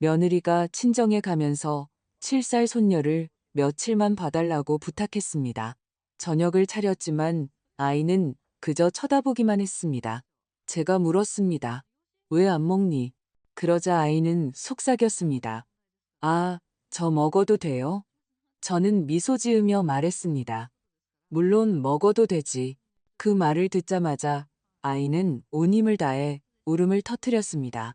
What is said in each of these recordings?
며느리가 친정에 가면서 7살 손녀를 며칠만 봐달라고 부탁했습니다. 저녁을 차렸지만 아이는 그저 쳐다보기만 했습니다. 제가 물었습니다. 왜 안 먹니? 그러자 아이는 속삭였습니다. 아, 저 먹어도 돼요? 저는 미소 지으며 말했습니다. 물론 먹어도 되지. 그 말을 듣자마자 아이는 온 힘을 다해 울음을 터뜨렸습니다.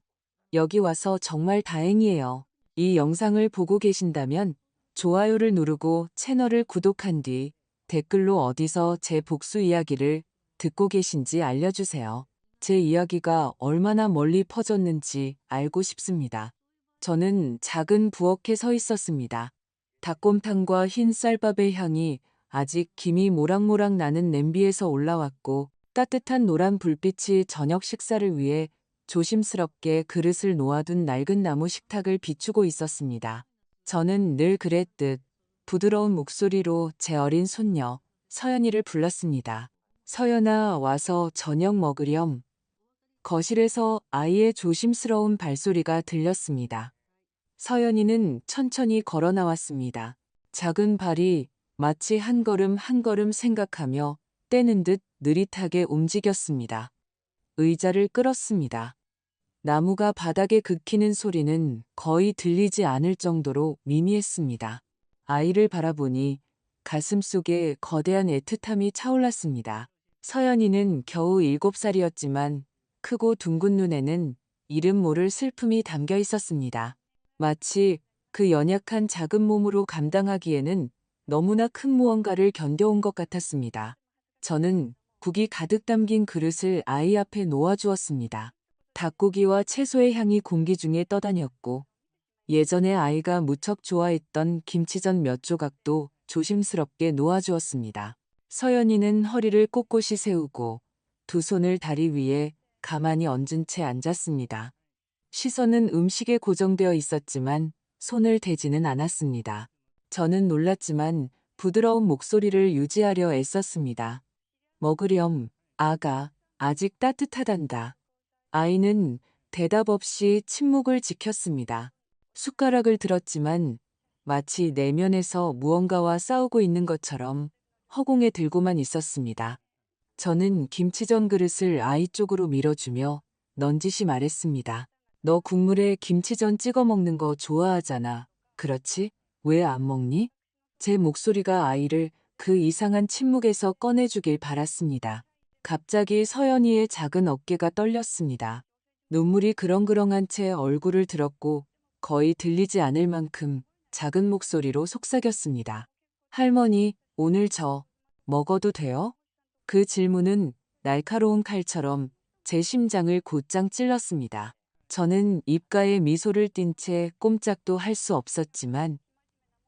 여기 와서 정말 다행이에요. 이 영상을 보고 계신다면 좋아요를 누르고 채널을 구독한 뒤 댓글로 어디서 제 복수 이야기를 듣고 계신지 알려주세요. 제 이야기가 얼마나 멀리 퍼졌는지 알고 싶습니다. 저는 작은 부엌에 서 있었습니다. 닭곰탕과 흰 쌀밥의 향이 아직 김이 모락모락 나는 냄비에서 올라왔고 따뜻한 노란 불빛이 저녁 식사를 위해 조심스럽게 그릇을 놓아둔 낡은 나무 식탁을 비추고 있었습니다. 저는 늘 그랬듯 부드러운 목소리로 제 어린 손녀 서연이를 불렀습니다. 서연아, 와서 저녁 먹으렴. 거실에서 아이의 조심스러운 발소리가 들렸습니다. 서연이는 천천히 걸어 나왔습니다. 작은 발이 마치 한 걸음 한 걸음 생각하며 떼는 듯 느릿하게 움직였습니다. 의자를 끌었습니다. 나무가 바닥에 긁히는 소리는 거의 들리지 않을 정도로 미미했습니다. 아이를 바라보니 가슴속에 거대한 애틋함이 차올랐습니다. 서연이는 겨우 7살이었지만 크고 둥근 눈에는 이름 모를 슬픔이 담겨 있었습니다. 마치 그 연약한 작은 몸으로 감당하기에는 너무나 큰 무언가를 견뎌온 것 같았습니다. 저는 국이 가득 담긴 그릇을 아이 앞에 놓아주었습니다. 닭고기와 채소의 향이 공기 중에 떠다녔고 예전에 아이가 무척 좋아했던 김치전 몇 조각도 조심스럽게 놓아주었습니다. 서연이는 허리를 꼿꼿이 세우고 두 손을 다리 위에 가만히 얹은 채 앉았습니다. 시선은 음식에 고정되어 있었지만 손을 대지는 않았습니다. 저는 놀랐지만 부드러운 목소리를 유지하려 애썼습니다. 먹으렴, 아가, 아직 따뜻하단다. 아이는 대답 없이 침묵을 지켰습니다. 숟가락을 들었지만 마치 내면에서 무언가와 싸우고 있는 것처럼 허공에 들고만 있었습니다. 저는 김치전 그릇을 아이 쪽으로 밀어주며 넌지시 말했습니다. 너 국물에 김치전 찍어 먹는 거 좋아하잖아. 그렇지? 왜 안 먹니? 제 목소리가 아이를 그 이상한 침묵에서 꺼내주길 바랐습니다. 갑자기 서연이의 작은 어깨가 떨렸습니다. 눈물이 그렁그렁한 채 얼굴을 들었고 거의 들리지 않을 만큼 작은 목소리로 속삭였습니다. 할머니, 오늘 저 먹어도 돼요? 그 질문은 날카로운 칼처럼 제 심장을 곧장 찔렀습니다. 저는 입가에 미소를 띤 채 꼼짝도 할 수 없었지만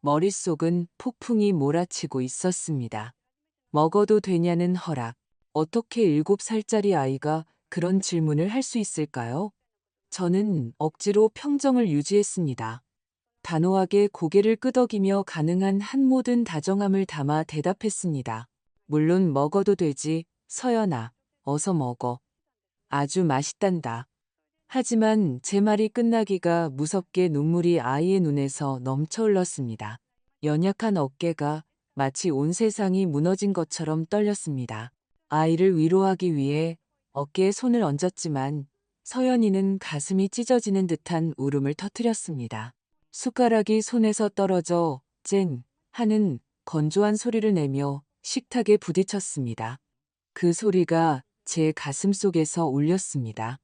머릿속은 폭풍이 몰아치고 있었습니다. 먹어도 되냐는 허락. 어떻게 7살짜리 아이가 그런 질문을 할 수 있을까요? 저는 억지로 평정을 유지했습니다. 단호하게 고개를 끄덕이며 가능한 한 모든 다정함을 담아 대답했습니다. 물론 먹어도 되지, 서연아. 어서 먹어. 아주 맛있단다. 하지만 제 말이 끝나기가 무섭게 눈물이 아이의 눈에서 넘쳐 흘렀습니다. 연약한 어깨가 마치 온 세상이 무너진 것처럼 떨렸습니다. 아이를 위로하기 위해 어깨에 손을 얹었지만 서연이는 가슴이 찢어지는 듯한 울음을 터뜨렸습니다. 숟가락이 손에서 떨어져 쨍 하는 건조한 소리를 내며 식탁에 부딪혔습니다. 그 소리가 제 가슴 속에서 울렸습니다.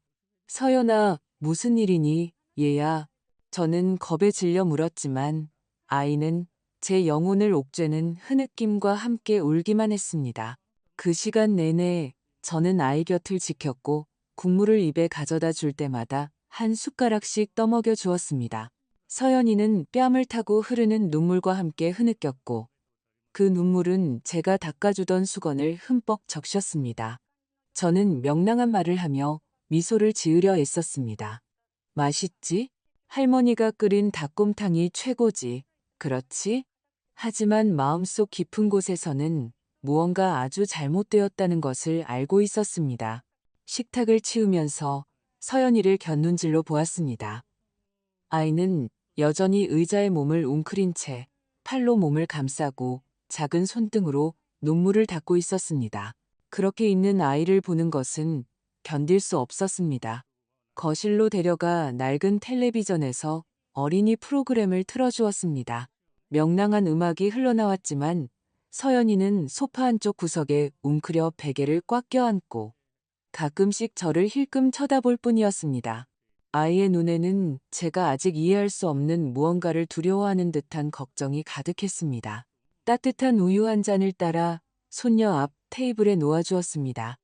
서연아, 무슨 일이니, 얘야? 저는 겁에 질려 물었지만 아이는 제 영혼을 옥죄는 흐느낌과 함께 울기만 했습니다. 그 시간 내내 저는 아이 곁을 지켰고 국물을 입에 가져다 줄 때마다 한 숟가락씩 떠먹여 주었습니다. 서연이는 뺨을 타고 흐르는 눈물과 함께 흐느꼈고 그 눈물은 제가 닦아주던 수건을 흠뻑 적셨습니다. 저는 명랑한 말을 하며 미소를 지으려 애썼습니다. 맛있지? 할머니가 끓인 닭곰탕이 최고지. 그렇지? 하지만 마음속 깊은 곳에서는 무언가 아주 잘못되었다는 것을 알고 있었습니다. 식탁을 치우면서 서연이를 곁눈질로 보았습니다. 아이는 여전히 의자에 몸을 웅크린 채 팔로 몸을 감싸고 작은 손등으로 눈물을 닦고 있었습니다. 그렇게 있는 아이를 보는 것은 견딜 수 없었습니다. 거실로 데려가 낡은 텔레비전에서 어린이 프로그램을 틀어주었습니다. 명랑한 음악이 흘러나왔지만 서연이는 소파 한쪽 구석에 웅크려 베개를 꽉 껴안고 가끔씩 저를 힐끔 쳐다볼 뿐이었습니다. 아이의 눈에는 제가 아직 이해할 수 없는 무언가를 두려워하는 듯한 걱정이 가득했습니다. 따뜻한 우유 한 잔을 따라 손녀 앞 테이블에 놓아주었습니다.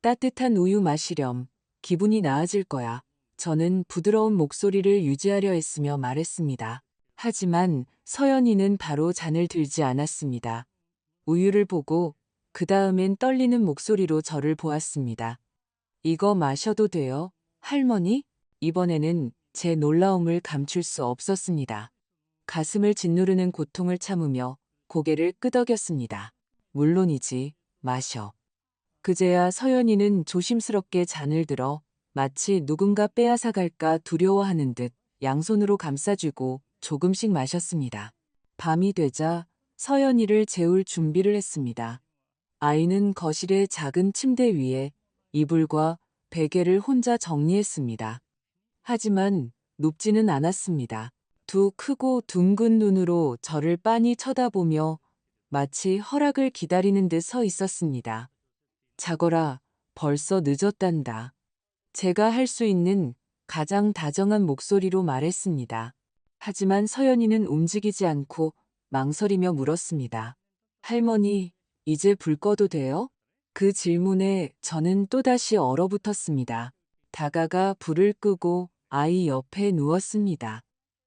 따뜻한 우유 마시렴. 기분이 나아질 거야. 저는 부드러운 목소리를 유지하려 했으며 말했습니다. 하지만 서연이는 바로 잔을 들지 않았습니다. 우유를 보고 그 다음엔 떨리는 목소리로 저를 보았습니다. 이거 마셔도 돼요? 할머니? 이번에는 제 놀라움을 감출 수 없었습니다. 가슴을 짓누르는 고통을 참으며 고개를 끄덕였습니다. 물론이지, 마셔. 그제야 서연이는 조심스럽게 잔을 들어 마치 누군가 빼앗아갈까 두려워하는 듯 양손으로 감싸주고 조금씩 마셨습니다. 밤이 되자 서연이를 재울 준비를 했습니다. 아이는 거실의 작은 침대 위에 이불과 베개를 혼자 정리했습니다. 하지만 눕지는 않았습니다. 두 크고 둥근 눈으로 저를 빤히 쳐다보며 마치 허락을 기다리는 듯 서 있었습니다. 자거라, 벌써 늦었단다. 제가 할 수 있는 가장 다정한 목소리로 말했습니다. 하지만 서연이는 움직이지 않고 망설이며 물었습니다. 할머니, 이제 불 꺼도 돼요? 그 질문에 저는 또다시 얼어붙었습니다. 다가가 불을 끄고 아이 옆에 누웠습니다.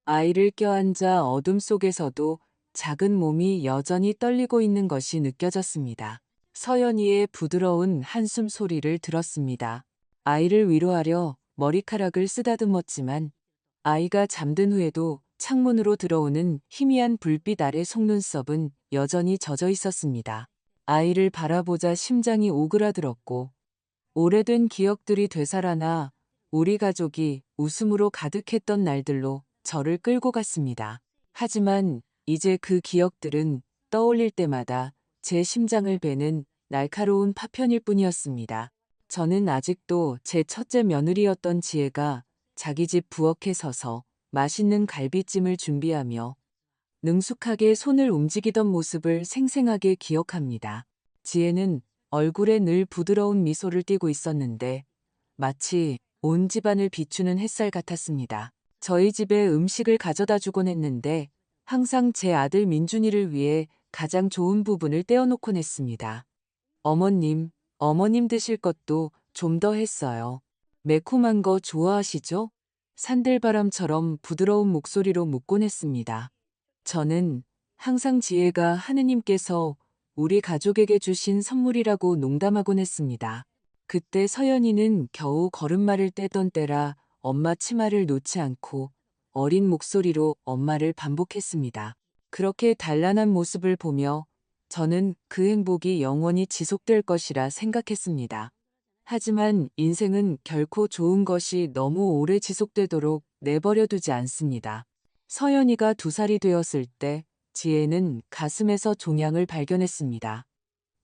아이를 껴안자 어둠 속에서도 작은 몸이 여전히 떨리고 있는 것이 느껴졌습니다. 서연이의 부드러운 한숨 소리를 들었습니다. 아이를 위로하려 머리카락을 쓰다듬었지만 아이가 잠든 후에도 창문으로 들어오는 희미한 불빛 아래 속눈썹은 여전히 젖어 있었습니다. 아이를 바라보자 심장이 오그라들었고 오래된 기억들이 되살아나 우리 가족이 웃음으로 가득했던 날들로 저를 끌고 갔습니다. 하지만 이제 그 기억들은 떠올릴 때마다 제 심장을 베는 날카로운 파편일 뿐이었습니다. 저는 아직도 제 첫째 며느리였던 지혜가 자기 집 부엌에 서서 맛있는 갈비찜을 준비하며 능숙하게 손을 움직이던 모습을 생생하게 기억합니다. 지혜는 얼굴에 늘 부드러운 미소를 띠고 있었는데 마치 온 집안을 비추는 햇살 같았습니다. 저희 집에 음식을 가져다 주곤 했는데 항상 제 아들 민준이를 위해 가장 좋은 부분을 떼어놓곤 했습니다. 어머님 드실 것도 좀 더 했어요. 매콤한 거 좋아하시죠? 산들바람처럼 부드러운 목소리로 묻곤 했습니다. 저는 항상 지혜가 하느님께서 우리 가족에게 주신 선물이라고 농담하곤 했습니다. 그때 서연이는 겨우 걸음마를 떼던 때라 엄마 치마를 놓지 않고 어린 목소리로 엄마를 반복했습니다. 그렇게 단란한 모습을 보며 저는 그 행복이 영원히 지속될 것이라 생각했습니다. 하지만 인생은 결코 좋은 것이 너무 오래 지속되도록 내버려 두지 않습니다. 서연이가 2살이 되었을 때 지혜는 가슴에서 종양을 발견했습니다.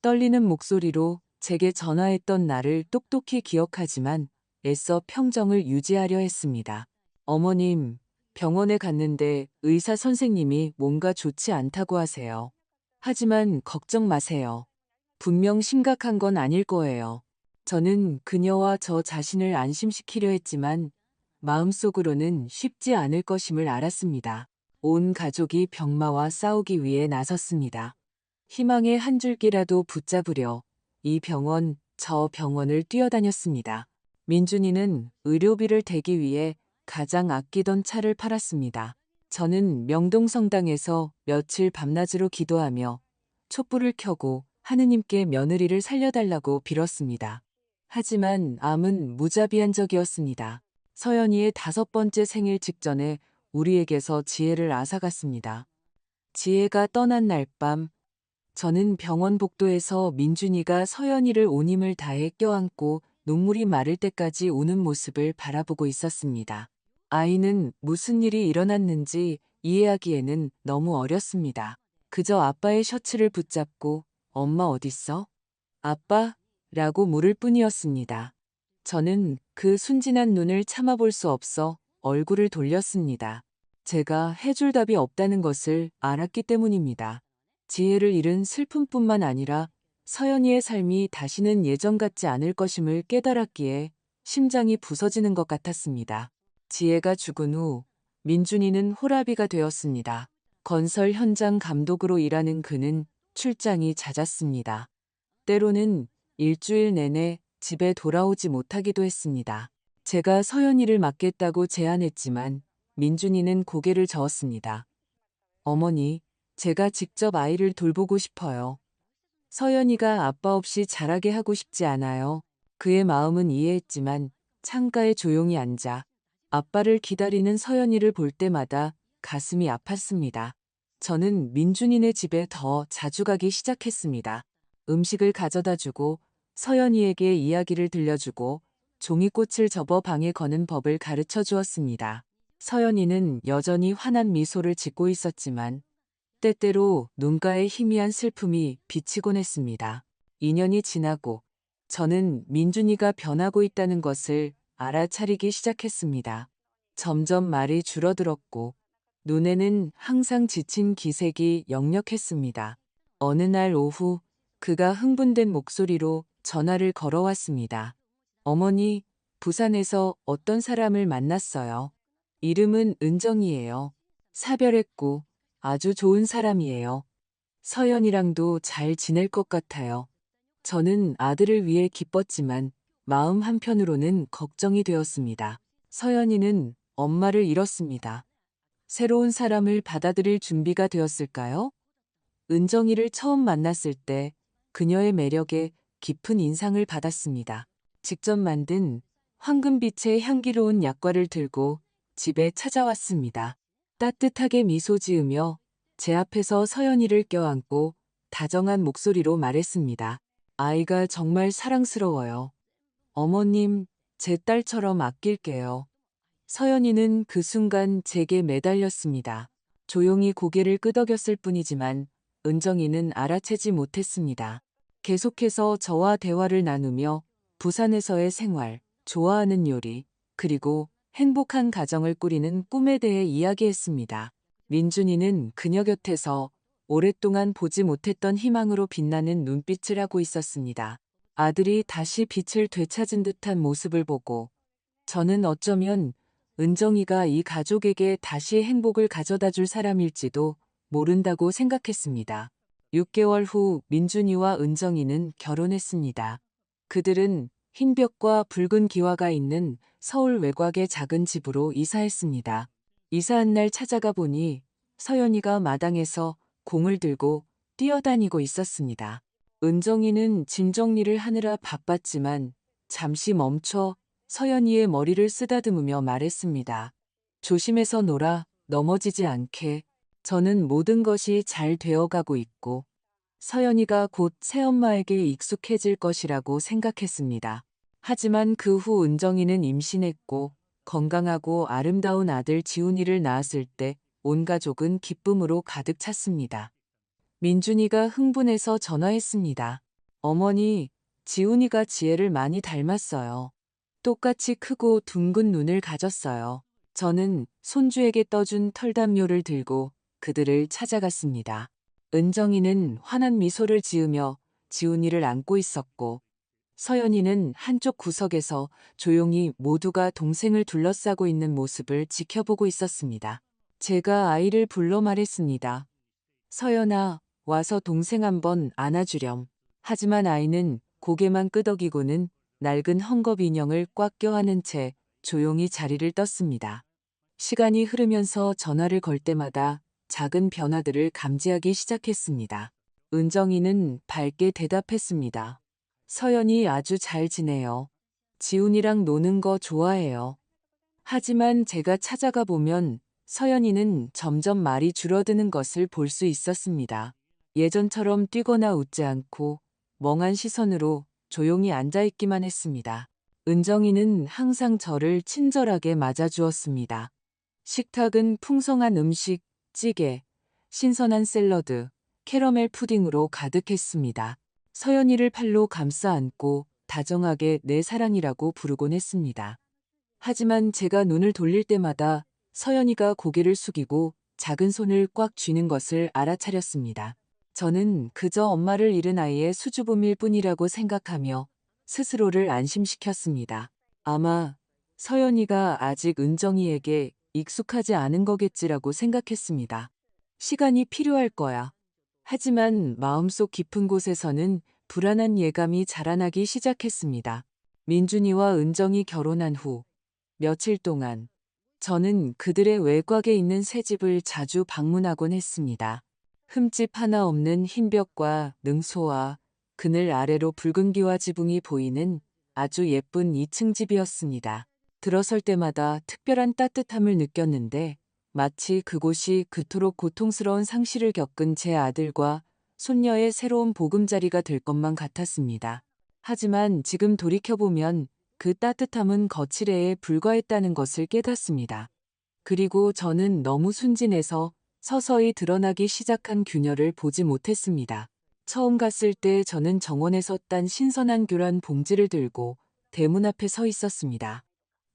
떨리는 목소리로 제게 전화했던 날을 똑똑히 기억하지만 애써 평정을 유지하려 했습니다. 어머님, 병원에 갔는데 의사 선생님이 뭔가 좋지 않다고 하세요. 하지만 걱정 마세요. 분명 심각한 건 아닐 거예요. 저는 그녀와 저 자신을 안심시키려 했지만 마음속으로는 쉽지 않을 것임을 알았습니다. 온 가족이 병마와 싸우기 위해 나섰습니다. 희망의 한 줄기라도 붙잡으려 이 병원, 저 병원을 뛰어다녔습니다. 민준이는 의료비를 대기 위해 가장 아끼던 차를 팔았습니다. 저는 명동성당에서 며칠 밤낮으로 기도하며 촛불을 켜고 하느님께 며느리를 살려달라고 빌었습니다. 하지만 암은 무자비한 적이었습니다. 서연이의 5번째 생일 직전에 우리에게서 지혜를 앗아갔습니다. 지혜가 떠난 날 밤, 저는 병원 복도에서 민준이가 서연이를 온 힘을 다해 껴안고 눈물이 마를 때까지 우는 모습을 바라보고 있었습니다. 아이는 무슨 일이 일어났는지 이해하기에는 너무 어렸습니다. 그저 아빠의 셔츠를 붙잡고 엄마 어딨어? 아빠? 라고 물을 뿐이었습니다. 저는 그 순진한 눈을 참아볼 수 없어 얼굴을 돌렸습니다. 제가 해줄 답이 없다는 것을 알았기 때문입니다. 지혜를 잃은 슬픔뿐만 아니라 서연이의 삶이 다시는 예전 같지 않을 것임을 깨달았기에 심장이 부서지는 것 같았습니다. 지혜가 죽은 후 민준이는 호라비가 되었습니다. 건설 현장 감독으로 일하는 그는 출장이 잦았습니다. 때로는 일주일 내내 집에 돌아오지 못하기도 했습니다. 제가 서연이를 맡겠다고 제안했지만 민준이는 고개를 저었습니다. 어머니, 제가 직접 아이를 돌보고 싶어요. 서연이가 아빠 없이 자라게 하고 싶지 않아요. 그의 마음은 이해했지만 창가에 조용히 앉아 아빠를 기다리는 서연이를 볼 때마다 가슴이 아팠습니다. 저는 민준이네 집에 더 자주 가기 시작했습니다. 음식을 가져다 주고 서연이에게 이야기를 들려주고 종이꽃을 접어 방에 거는 법을 가르쳐 주었습니다. 서연이는 여전히 환한 미소를 짓고 있었지만 때때로 눈가에 희미한 슬픔이 비치곤 했습니다. 2년이 지나고 저는 민준이가 변하고 있다는 것을 알아차리기 시작했습니다. 점점 말이 줄어들었고 눈에는 항상 지친 기색이 역력했습니다. 어느 날 오후 그가 흥분된 목소리로 전화를 걸어왔습니다. 어머니, 부산에서 어떤 사람을 만났어요. 이름은 은정이에요. 사별했고 아주 좋은 사람이에요. 서연이랑도 잘 지낼 것 같아요. 저는 아들을 위해 기뻤지만 마음 한편으로는 걱정이 되었습니다. 서연이는 엄마를 잃었습니다. 새로운 사람을 받아들일 준비가 되었을까요? 은정이를 처음 만났을 때 그녀의 매력에 깊은 인상을 받았습니다. 직접 만든 황금빛의 향기로운 약과를 들고 집에 찾아왔습니다. 따뜻하게 미소 지으며 제 앞에서 서연이를 껴안고 다정한 목소리로 말했습니다. 아이가 정말 사랑스러워요. 어머님, 제 딸처럼 아낄게요. 서연이는 그 순간 제게 매달렸습니다. 조용히 고개를 끄덕였을 뿐이지만 은정이는 알아채지 못했습니다. 계속해서 저와 대화를 나누며 부산에서의 생활, 좋아하는 요리, 그리고 행복한 가정을 꾸리는 꿈에 대해 이야기했습니다. 민준이는 그녀 곁에서 오랫동안 보지 못했던 희망으로 빛나는 눈빛을 하고 있었습니다. 아들이 다시 빛을 되찾은 듯한 모습을 보고 저는 어쩌면 은정이가 이 가족에게 다시 행복을 가져다 줄 사람일지도 모른다고 생각했습니다. 6개월 후 민준이와 은정이는 결혼했습니다. 그들은 흰벽과 붉은 기와가 있는 서울 외곽의 작은 집으로 이사했습니다. 이사한 날 찾아가 보니 서연이가 마당에서 공을 들고 뛰어다니고 있었습니다. 은정이는 짐 정리를 하느라 바빴지만 잠시 멈춰 서연이의 머리를 쓰다듬으며 말했습니다. 조심해서 놀아, 넘어지지 않게. 저는 모든 것이 잘 되어가고 있고 서연이가 곧 새엄마에게 익숙해질 것이라고 생각했습니다. 하지만 그 후 은정이는 임신했고 건강하고 아름다운 아들 지훈이를 낳았을 때 온 가족은 기쁨으로 가득 찼습니다. 민준이가 흥분해서 전화했습니다. 어머니, 지훈이가 지혜를 많이 닮았어요. 똑같이 크고 둥근 눈을 가졌어요. 저는 손주에게 떠준 털담요를 들고 그들을 찾아갔습니다. 은정이는 환한 미소를 지으며 지훈이를 안고 있었고 서연이는 한쪽 구석에서 조용히 모두가 동생을 둘러싸고 있는 모습을 지켜보고 있었습니다. 제가 아이를 불러 말했습니다. 서연아, 와서 동생 한번 안아주렴. 하지만 아이는 고개만 끄덕이고는 낡은 헝겊 인형을 꽉 껴안은 채 조용히 자리를 떴습니다. 시간이 흐르면서 전화를 걸 때마다 작은 변화들을 감지하기 시작했습니다. 은정이는 밝게 대답했습니다. 서연이 아주 잘 지내요. 지훈이랑 노는 거 좋아해요. 하지만 제가 찾아가 보면 서연이는 점점 말이 줄어드는 것을 볼 수 있었습니다. 예전처럼 뛰거나 웃지 않고 멍한 시선으로 조용히 앉아있기만 했습니다. 은정이는 항상 저를 친절하게 맞아주었습니다. 식탁은 풍성한 음식, 찌개, 신선한 샐러드, 캐러멜 푸딩으로 가득했습니다. 서연이를 팔로 감싸 안고 다정하게 내 사랑이라고 부르곤 했습니다. 하지만 제가 눈을 돌릴 때마다 서연이가 고개를 숙이고 작은 손을 꽉 쥐는 것을 알아차렸습니다. 저는 그저 엄마를 잃은 아이의 수줍음일 뿐이라고 생각하며 스스로를 안심시켰습니다. 아마 서연이가 아직 은정이에게 익숙하지 않은 거겠지라고 생각했습니다. 시간이 필요할 거야. 하지만 마음속 깊은 곳에서는 불안한 예감이 자라나기 시작했습니다. 민준이와 은정이 결혼한 후 며칠 동안 저는 그들의 외곽에 있는 새 집을 자주 방문하곤 했습니다. 흠집 하나 없는 흰 벽과 능소와 그늘 아래로 붉은 기와 지붕이 보이는 아주 예쁜 2층 집이었습니다. 들어설 때마다 특별한 따뜻함을 느꼈는데 마치 그곳이 그토록 고통스러운 상실을 겪은 제 아들과 손녀의 새로운 보금자리가 될 것만 같았습니다. 하지만 지금 돌이켜보면 그 따뜻함은 거칠애에 불과했다는 것을 깨닫습니다. 그리고 저는 너무 순진해서 서서히 드러나기 시작한 균열을 보지 못했습니다. 처음 갔을 때 저는 정원에서 딴 신선한 귤한 봉지를 들고 대문 앞에 서 있었습니다.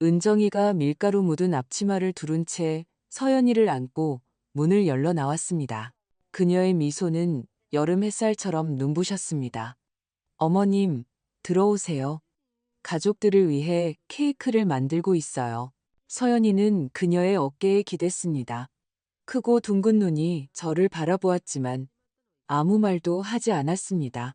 은정이가 밀가루 묻은 앞치마를 두른 채 서연이를 안고 문을 열러 나왔습니다. 그녀의 미소는 여름 햇살처럼 눈부셨습니다. 어머님, 들어오세요. 가족들을 위해 케이크를 만들고 있어요. 서연이는 그녀의 어깨에 기댔습니다. 크고 둥근 눈이 저를 바라보았지만 아무 말도 하지 않았습니다.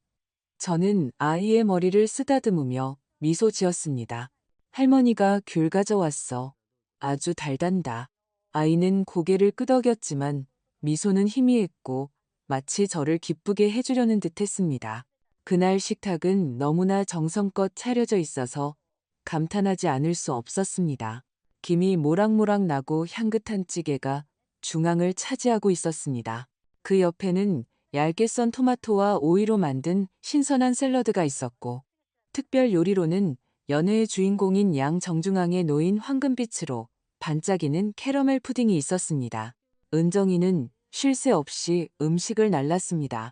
저는 아이의 머리를 쓰다듬으며 미소 지었습니다. 할머니가 귤 가져왔어. 아주 달단다. 아이는 고개를 끄덕였지만 미소는 희미했고 마치 저를 기쁘게 해주려는 듯 했습니다. 그날 식탁은 너무나 정성껏 차려져 있어서 감탄하지 않을 수 없었습니다. 김이 모락모락 나고 향긋한 찌개가 중앙을 차지하고 있었습니다. 그 옆에는 얇게 썬 토마토와 오이로 만든 신선한 샐러드가 있었고 특별 요리로는 연애의 주인공인 양 정중앙에 놓인 황금빛으로 반짝이는 캐러멜 푸딩이 있었습니다. 은정이는 쉴 새 없이 음식을 날랐습니다.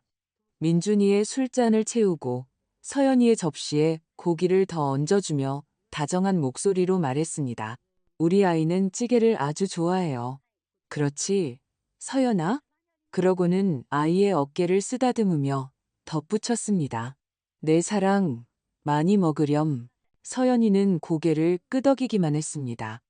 민준이의 술잔을 채우고 서연이의 접시에 고기를 더 얹어주며 다정한 목소리로 말했습니다. 우리 아이는 찌개를 아주 좋아해요. 그렇지, 서연아? 그러고는 아이의 어깨를 쓰다듬으며 덧붙였습니다. 내 사랑, 많이 먹으렴. 서연이는 고개를 끄덕이기만 했습니다.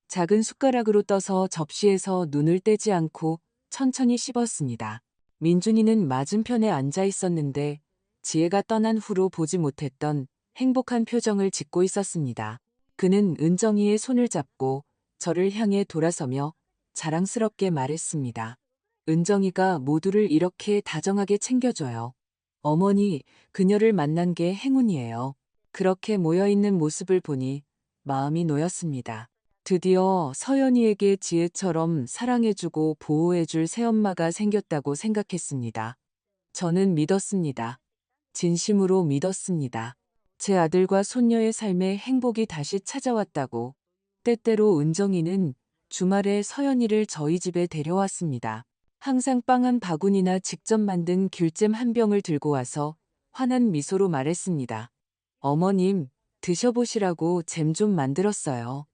작은 숟가락으로 떠서 접시에서 눈을 떼지 않고 천천히 씹었습니다. 민준이는 맞은편에 앉아 있었는데 지혜가 떠난 후로 보지 못했던 행복한 표정을 짓고 있었습니다. 그는 은정이의 손을 잡고 저를 향해 돌아서며 자랑스럽게 말했습니다. 은정이가 모두를 이렇게 다정하게 챙겨줘요. 어머니, 그녀를 만난 게 행운이에요. 그렇게 모여있는 모습을 보니 마음이 놓였습니다. 드디어 서연이에게 지혜처럼 사랑해주고 보호해줄 새엄마가 생겼다고 생각했습니다. 저는 믿었습니다. 진심으로 믿었습니다. 제 아들과 손녀의 삶에 행복이 다시 찾아왔다고. 때때로 은정이는 주말에 서연이를 저희 집에 데려왔습니다. 항상 빵 한 바구니나 직접 만든 귤잼 한 병을 들고 와서 환한 미소로 말했습니다. 어머님, 드셔보시라고 잼 좀 만들었어요.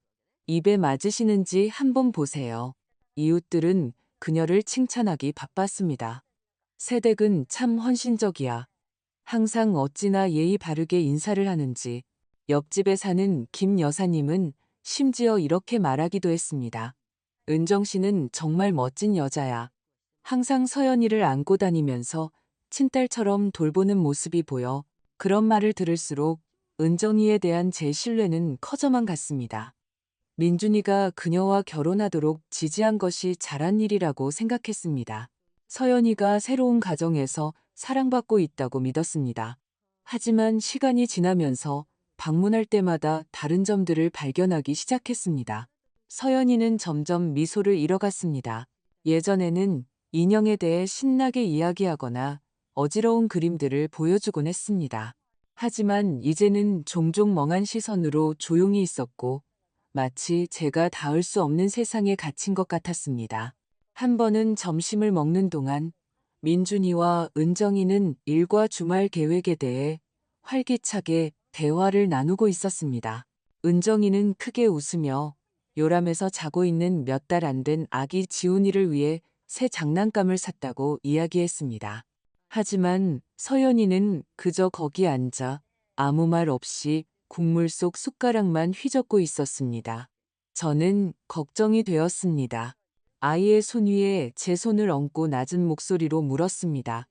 입에 맞으시는지 한번 보세요. 이웃들은 그녀를 칭찬하기 바빴습니다. 새댁은 참 헌신적이야. 항상 어찌나 예의 바르게 인사를 하는지. 옆집에 사는 김 여사님은 심지어 이렇게 말하기도 했습니다. 은정 씨는 정말 멋진 여자야. 항상 서연이를 안고 다니면서 친딸처럼 돌보는 모습이 보여 그런 말을 들을수록 은정이에 대한 제 신뢰는 커져만 갔습니다. 민준이가 그녀와 결혼하도록 지지한 것이 잘한 일이라고 생각했습니다. 서연이가 새로운 가정에서 사랑받고 있다고 믿었습니다. 하지만 시간이 지나면서 방문할 때마다 다른 점들을 발견하기 시작했습니다. 서연이는 점점 미소를 잃어갔습니다. 예전에는 인형에 대해 신나게 이야기하거나 어지러운 그림들을 보여주곤 했습니다. 하지만 이제는 종종 멍한 시선으로 조용히 있었고 마치 제가 닿을 수 없는 세상에 갇힌 것 같았습니다. 한 번은 점심을 먹는 동안 민준이와 은정이는 일과 주말 계획에 대해 활기차게 대화를 나누고 있었습니다. 은정이는 크게 웃으며 요람에서 자고 있는 몇 달 안 된 아기 지훈이를 위해 새 장난감을 샀다고 이야기했습니다. 하지만 서연이는 그저 거기 앉아 아무 말 없이 국물 속 숟가락만 휘젓고 있었습니다. 저는 걱정이 되었습니다. 아이의 손 위에 제 손을 얹고 낮은 목소리로 물었습니다.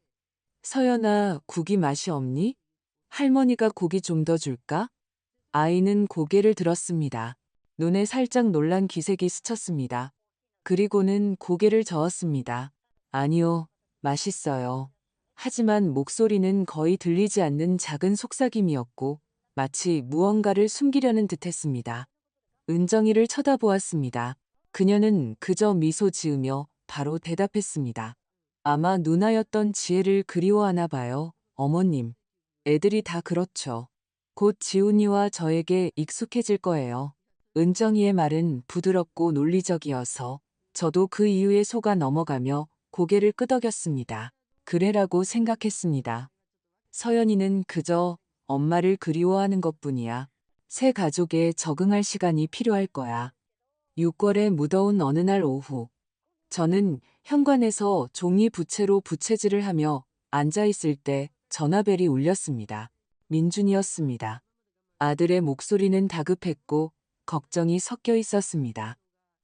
서연아, 국이 맛이 없니? 할머니가 고기 좀 더 줄까? 아이는 고개를 들었습니다. 눈에 살짝 놀란 기색이 스쳤습니다. 그리고는 고개를 저었습니다. 아니요, 맛있어요. 하지만 목소리는 거의 들리지 않는 작은 속삭임이었고 마치 무언가를 숨기려는 듯했습니다. 은정이를 쳐다보았습니다. 그녀는 그저 미소 지으며 바로 대답했습니다. 아마 누나였던 지혜를 그리워하나 봐요, 어머님. 애들이 다 그렇죠. 곧 지훈이와 저에게 익숙해질 거예요. 은정이의 말은 부드럽고 논리적이어서 저도 그 이유에 속아 넘어가며 고개를 끄덕였습니다. 그래라고 생각했습니다. 서연이는 그저 엄마를 그리워하는 것뿐이야. 새 가족에 적응할 시간이 필요할 거야. 6월의 무더운 어느 날 오후, 저는 현관에서 종이 부채로 부채질을 하며 앉아있을 때 전화벨이 울렸습니다. 민준이었습니다. 아들의 목소리는 다급했고 걱정이 섞여 있었습니다.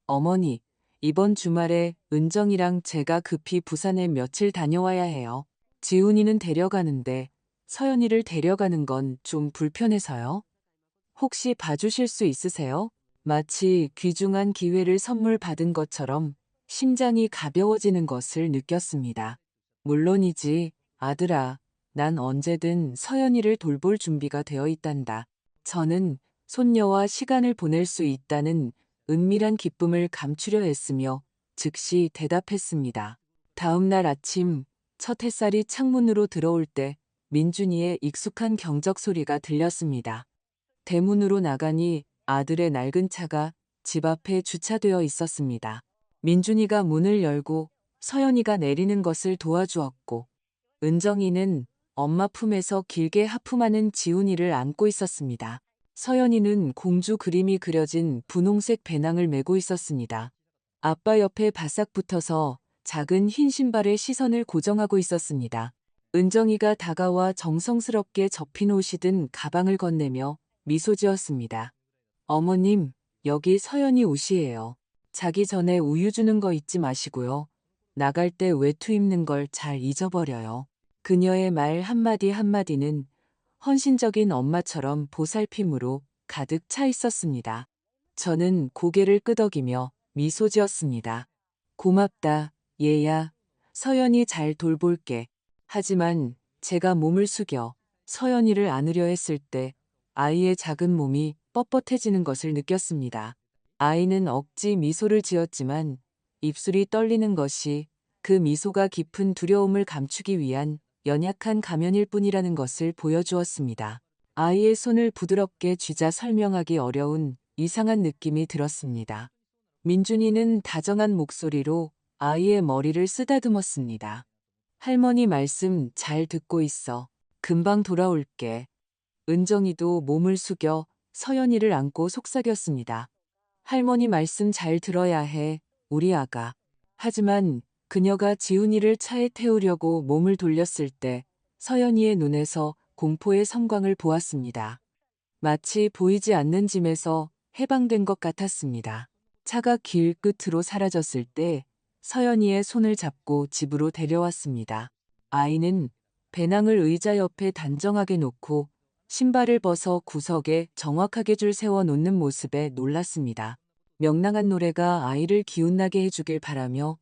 어머니, 이번 주말에 은정이랑 제가 급히 부산에 며칠 다녀와야 해요. 지훈이는 데려가는데 서연이를 데려가는 건 좀 불편해서요. 혹시 봐주실 수 있으세요? 마치 귀중한 기회를 선물 받은 것처럼 심장이 가벼워지는 것을 느꼈습니다. 물론이지, 아들아. 난 언제든 서연이를 돌볼 준비가 되어 있단다. 저는 손녀와 시간을 보낼 수 있다는 은밀한 기쁨을 감추려 했으며 즉시 대답했습니다. 다음 날 아침 첫 햇살이 창문으로 들어올 때 민준이의 익숙한 경적 소리가 들렸습니다. 대문으로 나가니 아들의 낡은 차가 집 앞에 주차되어 있었습니다. 민준이가 문을 열고 서연이가 내리는 것을 도와주었고 은정이는 엄마 품에서 길게 하품하는 지훈이를 안고 있었습니다. 서연이는 공주 그림이 그려진 분홍색 배낭을 메고 있었습니다. 아빠 옆에 바싹 붙어서 작은 흰 신발에 시선을 고정하고 있었습니다. 은정이가 다가와 정성스럽게 접힌 옷이 든 가방을 건네며 미소 지었습니다. 어머님, 여기 서연이 옷이에요. 자기 전에 우유 주는 거 잊지 마시고요. 나갈 때 외투 입는 걸 잘 잊어버려요. 그녀의 말 한마디 한마디는 헌신적인 엄마처럼 보살핌으로 가득 차 있었습니다. 저는 고개를 끄덕이며 미소 지었습니다. 고맙다, 얘야. 서연이 잘 돌볼게. 하지만 제가 몸을 숙여 서연이를 안으려 했을 때 아이의 작은 몸이 뻣뻣해지는 것을 느꼈습니다. 아이는 억지 미소를 지었지만 입술이 떨리는 것이 그 미소가 깊은 두려움을 감추기 위한 연약한 가면일 뿐이라는 것을 보여주었습니다. 아이의 손을 부드럽게 쥐자 설명하기 어려운 이상한 느낌이 들었습니다. 민준이는 다정한 목소리로 아이의 머리를 쓰다듬었습니다. 할머니 말씀 잘 듣고 있어. 금방 돌아올게. 은정이도 몸을 숙여 서연이를 안고 속삭였습니다. 할머니 말씀 잘 들어야 해, 우리 아가. 하지만 그녀가 지훈이를 차에 태우려고 몸을 돌렸을 때 서연이의 눈에서 공포의 섬광을 보았습니다. 마치 보이지 않는 짐에서 해방된 것 같았습니다. 차가 길 끝으로 사라졌을 때 서연이의 손을 잡고 집으로 데려왔습니다. 아이는 배낭을 의자 옆에 단정하게 놓고 신발을 벗어 구석에 정확하게 줄 세워 놓는 모습에 놀랐습니다. 명랑한 노래가 아이를 기운나게 해주길 바라며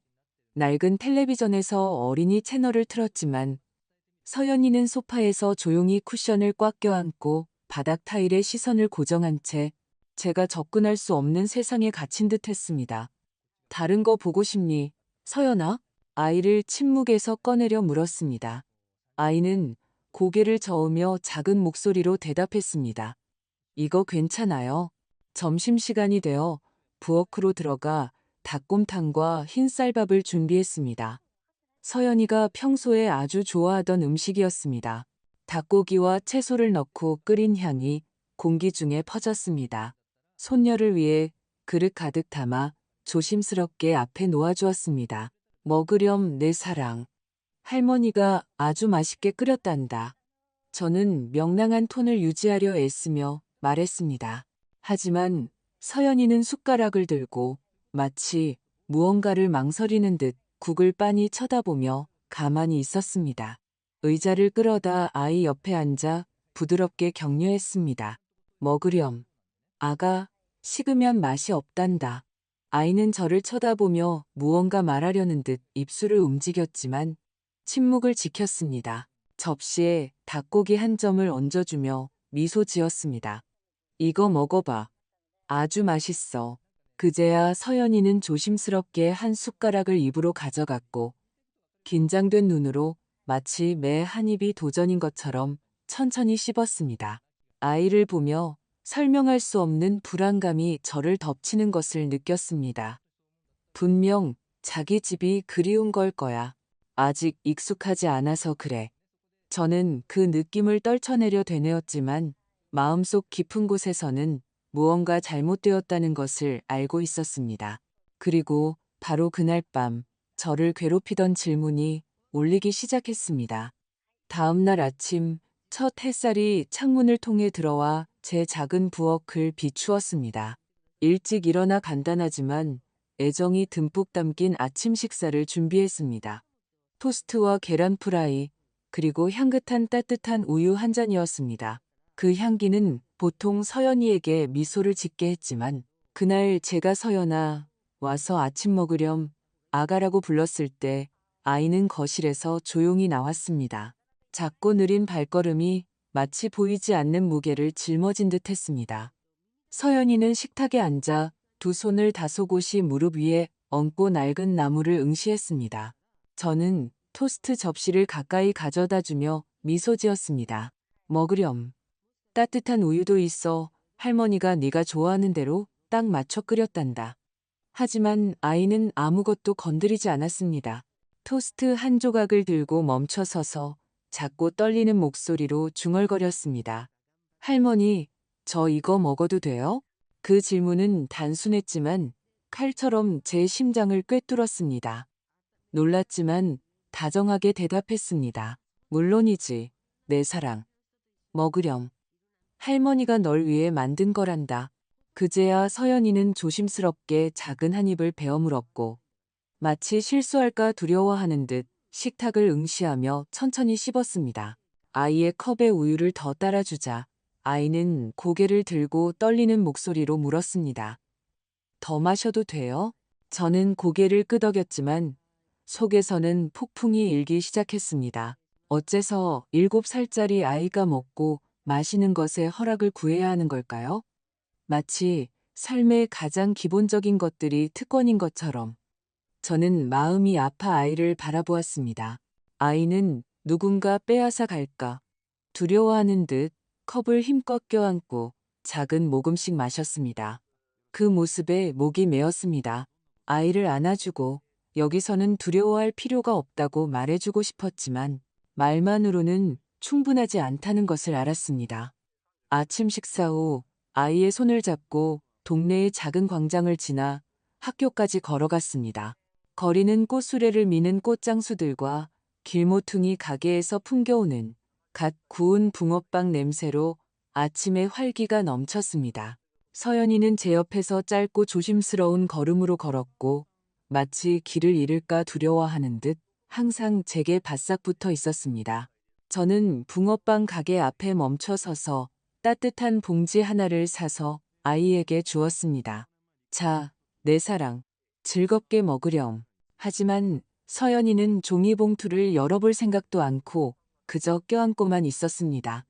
낡은 텔레비전에서 어린이 채널을 틀었지만 서연이는 소파에서 조용히 쿠션을 꽉 껴안고 바닥 타일에 시선을 고정한 채 제가 접근할 수 없는 세상에 갇힌 듯 했습니다. 다른 거 보고 싶니, 서연아? 아이를 침묵에서 꺼내려 물었습니다. 아이는 고개를 저으며 작은 목소리로 대답했습니다. 이거 괜찮아요. 점심시간이 되어 부엌으로 들어가 닭곰탕과 흰쌀밥을 준비했습니다. 서연이가 평소에 아주 좋아하던 음식이었습니다. 닭고기와 채소를 넣고 끓인 향이 공기 중에 퍼졌습니다. 손녀를 위해 그릇 가득 담아 조심스럽게 앞에 놓아주었습니다. 먹으렴 내 사랑. 할머니가 아주 맛있게 끓였단다. 저는 명랑한 톤을 유지하려 애쓰며 말했습니다. 하지만 서연이는 숟가락을 들고 마치 무언가를 망설이는 듯 국을 빤히 쳐다보며 가만히 있었습니다. 의자를 끌어다 아이 옆에 앉아 부드럽게 격려했습니다. 먹으렴. 아가, 식으면 맛이 없단다. 아이는 저를 쳐다보며 무언가 말하려는 듯 입술을 움직였지만 침묵을 지켰습니다. 접시에 닭고기 한 점을 얹어주며 미소 지었습니다. 이거 먹어봐. 아주 맛있어. 그제야 서연이는 조심스럽게 한 숟가락을 입으로 가져갔고 긴장된 눈으로 마치 매 한 입이 도전인 것처럼 천천히 씹었습니다. 아이를 보며 설명할 수 없는 불안감이 저를 덮치는 것을 느꼈습니다. 분명 자기 집이 그리운 걸 거야. 아직 익숙하지 않아서 그래. 저는 그 느낌을 떨쳐내려 되뇌었지만 마음속 깊은 곳에서는 무언가 잘못되었다는 것을 알고 있었습니다. 그리고 바로 그날 밤 저를 괴롭히던 질문이 울리기 시작했습니다. 다음 날 아침 첫 햇살이 창문을 통해 들어와 제 작은 부엌을 비추었습니다. 일찍 일어나 간단하지만 애정이 듬뿍 담긴 아침 식사를 준비했습니다. 토스트와 계란 프라이, 그리고 향긋한 따뜻한 우유 한 잔이었습니다. 그 향기는 보통 서연이에게 미소를 짓게 했지만 그날 제가 서연아, 와서 아침 먹으렴, 아가라고 불렀을 때 아이는 거실에서 조용히 나왔습니다. 작고 느린 발걸음이 마치 보이지 않는 무게를 짊어진 듯 했습니다. 서연이는 식탁에 앉아 두 손을 다소곳이 무릎 위에 얹고 낡은 나무를 응시했습니다. 저는 토스트 접시를 가까이 가져다 주며 미소 지었습니다. 먹으렴. 따뜻한 우유도 있어. 할머니가 네가 좋아하는 대로 딱 맞춰 끓였단다. 하지만 아이는 아무것도 건드리지 않았습니다. 토스트 한 조각을 들고 멈춰 서서 작고 떨리는 목소리로 중얼거렸습니다. 할머니, 저 이거 먹어도 돼요? 그 질문은 단순했지만 칼처럼 제 심장을 꿰뚫었습니다. 놀랐지만 다정하게 대답했습니다. 물론이지, 내 사랑. 먹으렴. 할머니가 널 위해 만든 거란다. 그제야 서연이는 조심스럽게 작은 한 입을 베어 물었고 마치 실수할까 두려워하는 듯 식탁을 응시하며 천천히 씹었습니다. 아이의 컵에 우유를 더 따라주자 아이는 고개를 들고 떨리는 목소리로 물었습니다. 더 마셔도 돼요? 저는 고개를 끄덕였지만 속에서는 폭풍이 일기 시작했습니다. 어째서 7살짜리 아이가 먹고 마시는 것에 허락을 구해야 하는 걸까요? 마치 삶의 가장 기본적인 것들이 특권인 것처럼. 저는 마음이 아파 아이를 바라보았습니다. 아이는 누군가 빼앗아 갈까 두려워하는 듯 컵을 힘껏 껴안고 작은 모금씩 마셨습니다. 그 모습에 목이 메었습니다. 아이를 안아주고 여기서는 두려워할 필요가 없다고 말해주고 싶었지만 말만으로는 충분하지 않다는 것을 알았습니다. 아침 식사 후 아이의 손을 잡고 동네의 작은 광장을 지나 학교까지 걸어갔습니다. 거리는 꽃수레를 미는 꽃장수들과 길모퉁이 가게에서 풍겨오는 갓 구운 붕어빵 냄새로 아침의 활기가 넘쳤습니다. 서연이는 제 옆에서 짧고 조심스러운 걸음으로 걸었고 마치 길을 잃을까 두려워하는 듯 항상 제게 바싹 붙어 있었습니다. 저는 붕어빵 가게 앞에 멈춰 서서 따뜻한 봉지 하나를 사서 아이에게 주었습니다. 자, 내 사랑, 즐겁게 먹으렴. 하지만 서연이는 종이봉투를 열어볼 생각도 않고 그저 껴안고만 있었습니다.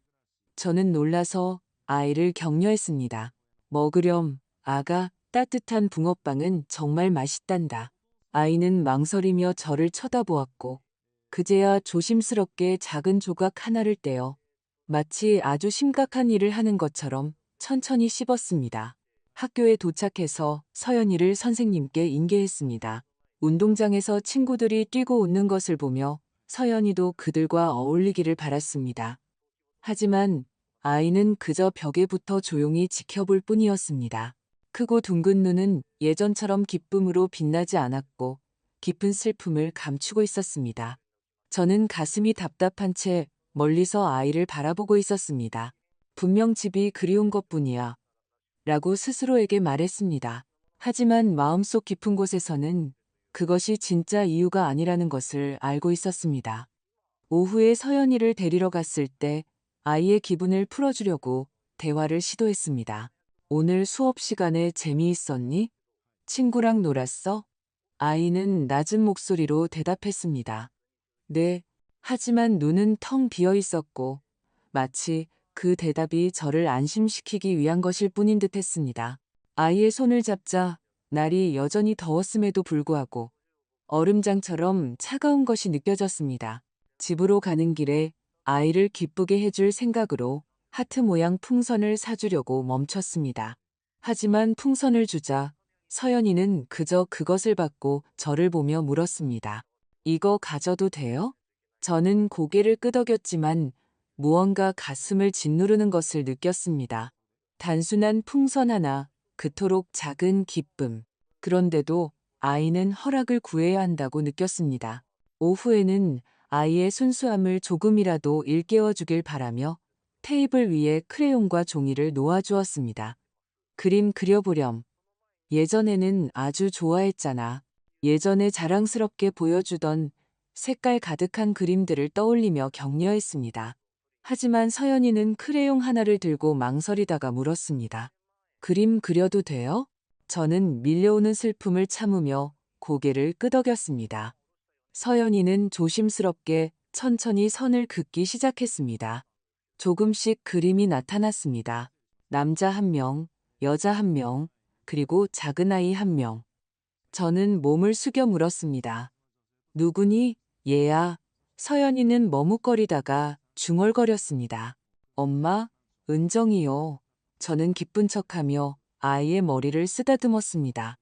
저는 놀라서 아이를 격려했습니다. 먹으렴, 아가, 따뜻한 붕어빵은 정말 맛있단다. 아이는 망설이며 저를 쳐다보았고 그제야 조심스럽게 작은 조각 하나를 떼어 마치 아주 심각한 일을 하는 것처럼 천천히 씹었습니다. 학교에 도착해서 서연이를 선생님께 인계했습니다. 운동장에서 친구들이 뛰고 웃는 것을 보며 서연이도 그들과 어울리기를 바랐습니다. 하지만 아이는 그저 벽에 붙어 조용히 지켜볼 뿐이었습니다. 크고 둥근 눈은 예전처럼 기쁨으로 빛나지 않았고 깊은 슬픔을 감추고 있었습니다. 저는 가슴이 답답한 채 멀리서 아이를 바라보고 있었습니다. 분명 집이 그리운 것뿐이야. 라고 스스로에게 말했습니다. 하지만 마음속 깊은 곳에서는 그것이 진짜 이유가 아니라는 것을 알고 있었습니다. 오후에 서연이를 데리러 갔을 때 아이의 기분을 풀어주려고 대화를 시도했습니다. 오늘 수업 시간에 재미있었니? 친구랑 놀았어? 아이는 낮은 목소리로 대답했습니다. 네. 하지만 눈은 텅 비어 있었고 마치 그 대답이 저를 안심시키기 위한 것일 뿐인 듯 했습니다. 아이의 손을 잡자 날이 여전히 더웠음에도 불구하고 얼음장처럼 차가운 것이 느껴졌습니다. 집으로 가는 길에 아이를 기쁘게 해줄 생각으로 하트 모양 풍선을 사주려고 멈췄습니다. 하지만 풍선을 주자 서연이는 그저 그것을 받고 저를 보며 물었습니다. 이거 가져도 돼요? 저는 고개를 끄덕였지만 무언가 가슴을 짓누르는 것을 느꼈습니다. 단순한 풍선 하나, 그토록 작은 기쁨. 그런데도 아이는 허락을 구해야 한다고 느꼈습니다. 오후에는 아이의 순수함을 조금이라도 일깨워 주길 바라며 테이블 위에 크레용과 종이를 놓아주었습니다. 그림 그려보렴. 예전에는 아주 좋아했잖아. 예전에 자랑스럽게 보여주던 색깔 가득한 그림들을 떠올리며 격려했습니다. 하지만 서연이는 크레용 하나를 들고 망설이다가 물었습니다. 그림 그려도 돼요? 저는 밀려오는 슬픔을 참으며 고개를 끄덕였습니다. 서연이는 조심스럽게 천천히 선을 긋기 시작했습니다. 조금씩 그림이 나타났습니다. 남자 한 명, 여자 한 명, 그리고 작은 아이 한 명. 저는 몸을 숙여 물었습니다. 누구니? 얘야. 서연이는 머뭇거리다가 중얼거렸습니다. 엄마, 은정이요. 저는 기쁜 척하며 아이의 머리를 쓰다듬었습니다.